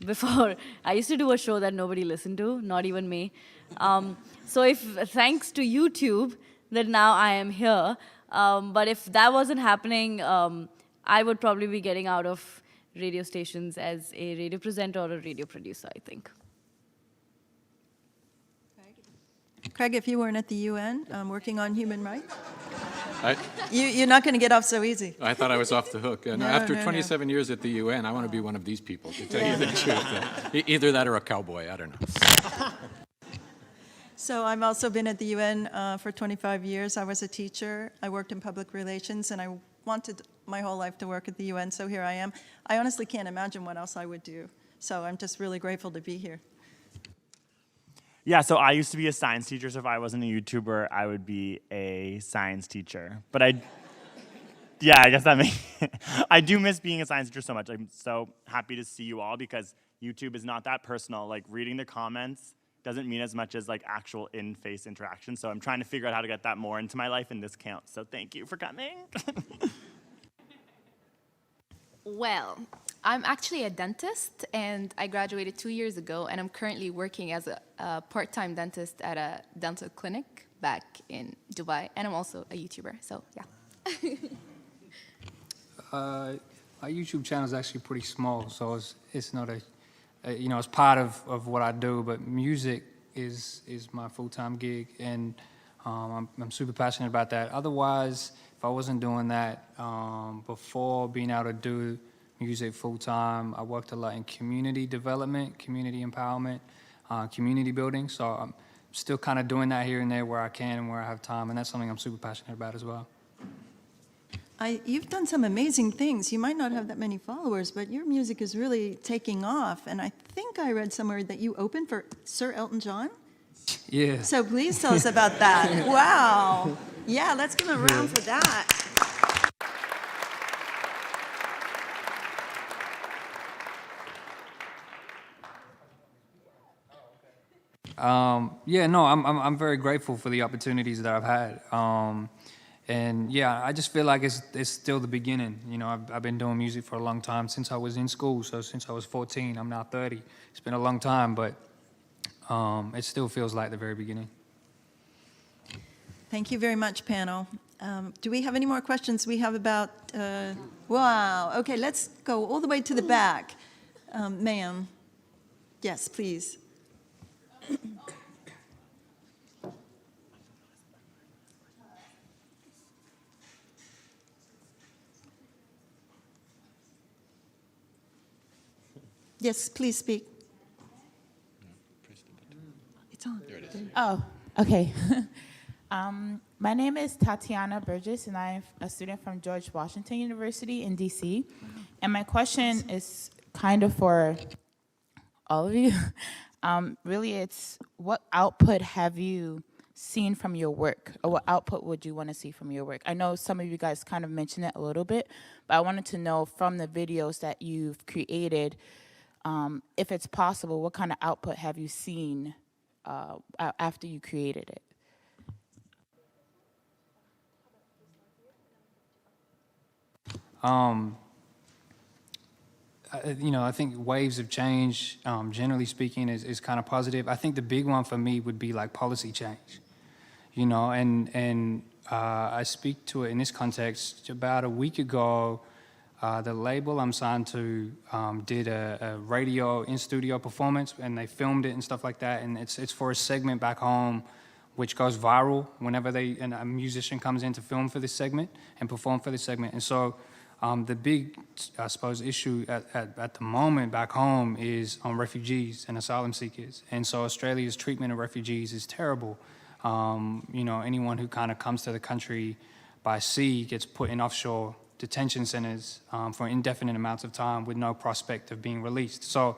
before. I used to do a show that nobody listened to, not even me. So thanks to YouTube that now I am here, but if that wasn't happening, I would probably be getting out of radio stations as a radio presenter or a radio producer, I think. Craig, if you weren't at the UN working on human rights, you're not going to get off so easy. I thought I was off the hook. And No, after no, 27 years at the UN, I want to be one of these people, to tell you the truth. Either that or a cowboy, I don't know. So I've also been at the UN for 25 years. I was a teacher. I worked in public relations, and I wanted my whole life to work at the UN, so here I am. I honestly can't imagine what else I would do. So I'm just really grateful to be here. Yeah, so I used to be a science teacher, so if I wasn't a YouTuber, I would be a science teacher. But I guess that makes I do miss being a science teacher so much. I'm so happy to see you all because YouTube is not that personal. Like, reading the comments doesn't mean as much as like actual in-face interaction. So I'm trying to figure out how to get that more into my life, and this counts. So thank you for coming. Well, I'm actually a dentist, and I graduated 2 years ago, and I'm currently working as a part-time dentist at a dental clinic back in Dubai, and I'm also a YouTuber, so yeah. Our YouTube channel is actually pretty small, so it's not it's part of what I do, but music is my full-time gig, and I'm super passionate about that. Otherwise, if I wasn't doing that, before being able to do music full-time, I worked a lot in community development, community empowerment, community building, so I'm still kind of doing that here and there where I can and where I have time, and that's something I'm super passionate about as well. You've done some amazing things. You might not have that many followers, but your music is really taking off, and I think I read somewhere that you opened for Sir Elton John? Yeah. So please tell us about that. Wow. Yeah, let's give him a round for that. I'm very grateful for the opportunities that I've had. And yeah, I just feel like it's still the beginning. You know, I've been doing music for a long time, since I was in school. So since I was 14, I'm now 30. It's been a long time, but it still feels like the very beginning. Thank you very much, panel. Do we have any more questions? We have about, wow. Okay, let's go all the way to the back. Ma'am. Yes, please. Yes, please speak. It's on. There it is. Oh, okay. My name is Tatiana Burgess, and I'm a student from George Washington University in DC. And my question is kind of for all of you. Really, it's what output have you seen from your work, or what output would you want to see from your work? I know some of you guys kind of mentioned it a little bit, but I wanted to know from the videos that you've created, if it's possible, what kind of output have you seen after you created it? I think waves of change, generally speaking, is kind of positive. I think the big one for me would be like policy change, and I speak to it in this context. About a week ago, the label I'm signed to did a radio in-studio performance, and they filmed it and stuff like that, and it's for a segment back home which goes viral whenever a musician comes in to film for this segment and perform for this segment. And so the big, I suppose, issue at the moment back home is on refugees and asylum seekers. And so Australia's treatment of refugees is terrible. Anyone who kind of comes to the country by sea gets put in offshore detention centers for indefinite amounts of time with no prospect of being released. So,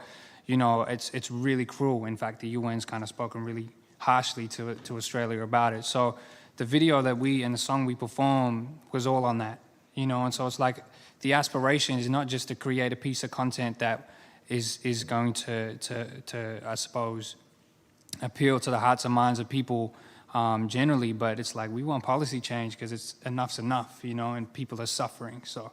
it's really cruel. In fact, the UN's kind of spoken really harshly to Australia about it. So the video that and the song we performed was all on that. And so it's like the aspiration is not just to create a piece of content that is going to I suppose, appeal to the hearts and minds of people generally, but it's like we want policy change because enough's enough, and people are suffering. So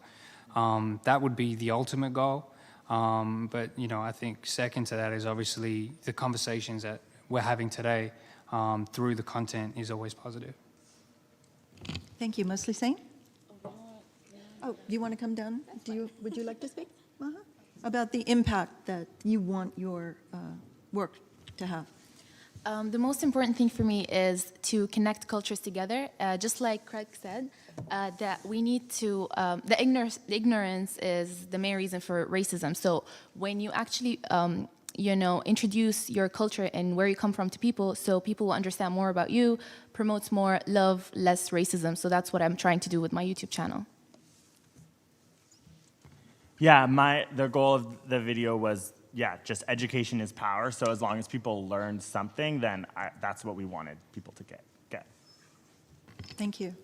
that would be the ultimate goal. But, I think second to that is obviously the conversations that we're having today through the content is always positive. Thank you. MostlySane? Oh, you want to come down? Would you like to speak? About the impact that you want your work to have? The most important thing for me is to connect cultures together. Just like Craig said, that we need to, the ignorance is the main reason for racism. So when you actually, introduce your culture and where you come from to people, so people will understand more about you, promotes more love, less racism. So that's what I'm trying to do with my YouTube channel. Yeah, the goal of the video was, just education is power. So as long as people learn something, then that's what we wanted people to get. Thank you.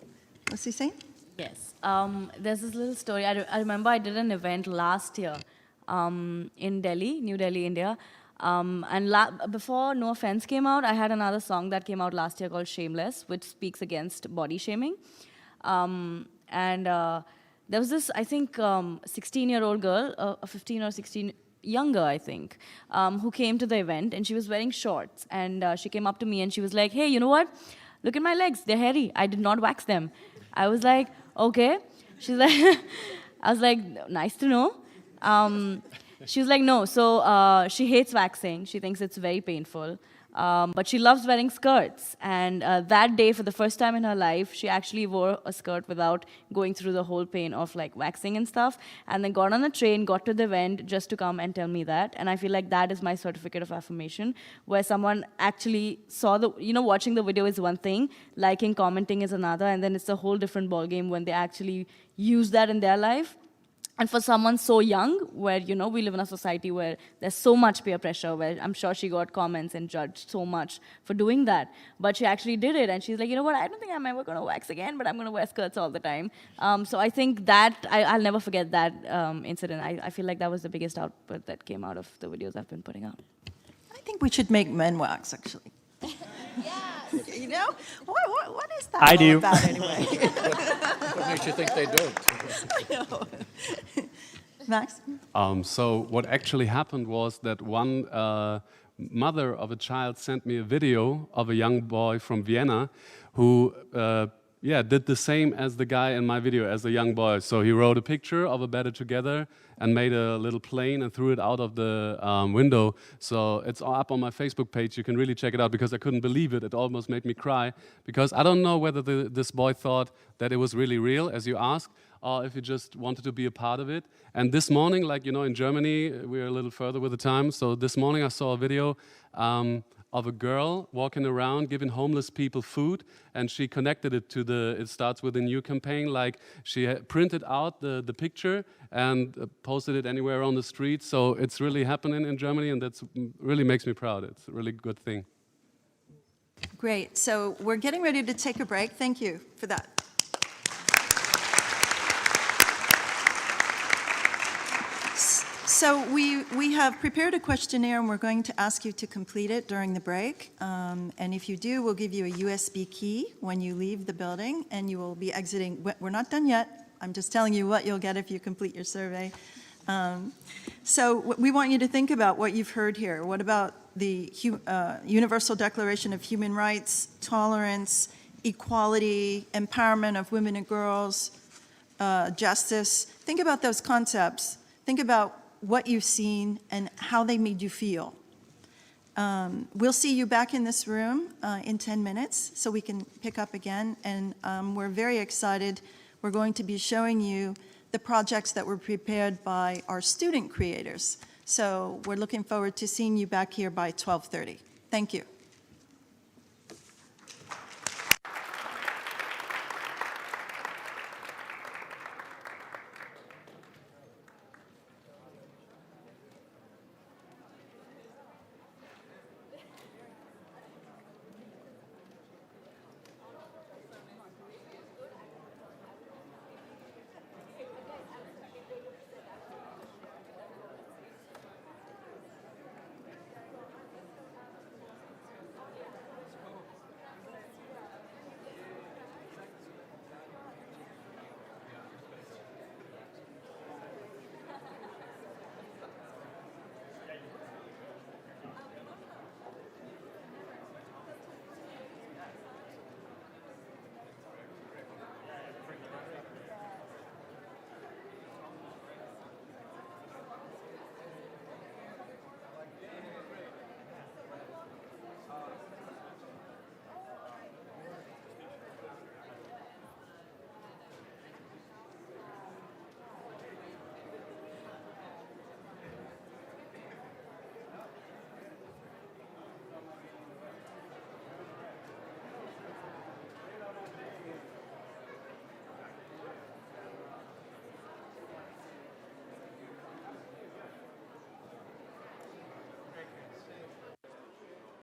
MostlySane? Yes. There's this little story. I remember I did an event last year in Delhi, New Delhi, India. Before No Offense came out, I had another song that came out last year called Shameless, which speaks against body shaming. There was this, I think, 16-year-old girl, a 15 or 16, younger, I think, who came to the event, and she was wearing shorts. And she came up to me and she was like, hey, you know what? Look at my legs. They're hairy. I did not wax them. I was like, okay. She's like, I was like, nice to know. She was like, no. So she hates waxing. She thinks it's very painful. But she loves wearing skirts. And that day, for the first time in her life, she actually wore a skirt without going through the whole pain of like waxing and stuff. And then got on a train, got to the event just to come and tell me that. And I feel like that is my certificate of affirmation, where someone actually saw watching the video is one thing, liking, commenting is another, and then it's a whole different ballgame when they actually use that in their life. And for someone so young, where, we live in a society where there's so much peer pressure, where I'm sure she got comments and judged so much for doing that. But she actually did it, and she's like, you know what, I don't think I'm ever going to wax again, but I'm going to wear skirts all the time. So I think that, I'll never forget that incident. I feel like that was the biggest output that came out of the videos I've been putting out. I think we should make men wax, actually. What is that I do. about anyway? What makes you think they don't? I know. Max? So what actually happened was that one mother of a child sent me a video of a young boy from Vienna who did the same as the guy in my video, as the young boy. So he wrote a picture of a Better Together and made a little plane and threw it out of the window. So it's all up on my Facebook page. You can really check it out, because I couldn't believe it. It almost made me cry, because I don't know whether this boy thought that it was really real, as you asked, or if he just wanted to be a part of it. And this morning, in Germany, we're a little further with the time. So this morning I saw a video of a girl walking around giving homeless people food, and she connected it to the It Starts With a New campaign. Like, she printed out the picture and posted it anywhere on the street. So it's really happening in Germany, and that really makes me proud. It's a really good thing. Great. So we're getting ready to take a break. Thank you for that. So we have prepared a questionnaire, and we're going to ask you to complete it during the break. And if you do, we'll give you a USB key when you leave the building, and you will be exiting. We're not done yet. I'm just telling you what you'll get if you complete your survey. So we want you to think about what you've heard here. What about the Universal Declaration of Human Rights, tolerance, equality, empowerment of women and girls, justice? Think about those concepts. Think about what you've seen and how they made you feel. We'll see you back in this room in 10 minutes so we can pick up again. And we're very excited. We're going to be showing you the projects that were prepared by our student creators. So we're looking forward to seeing you back here by 12:30. Thank you.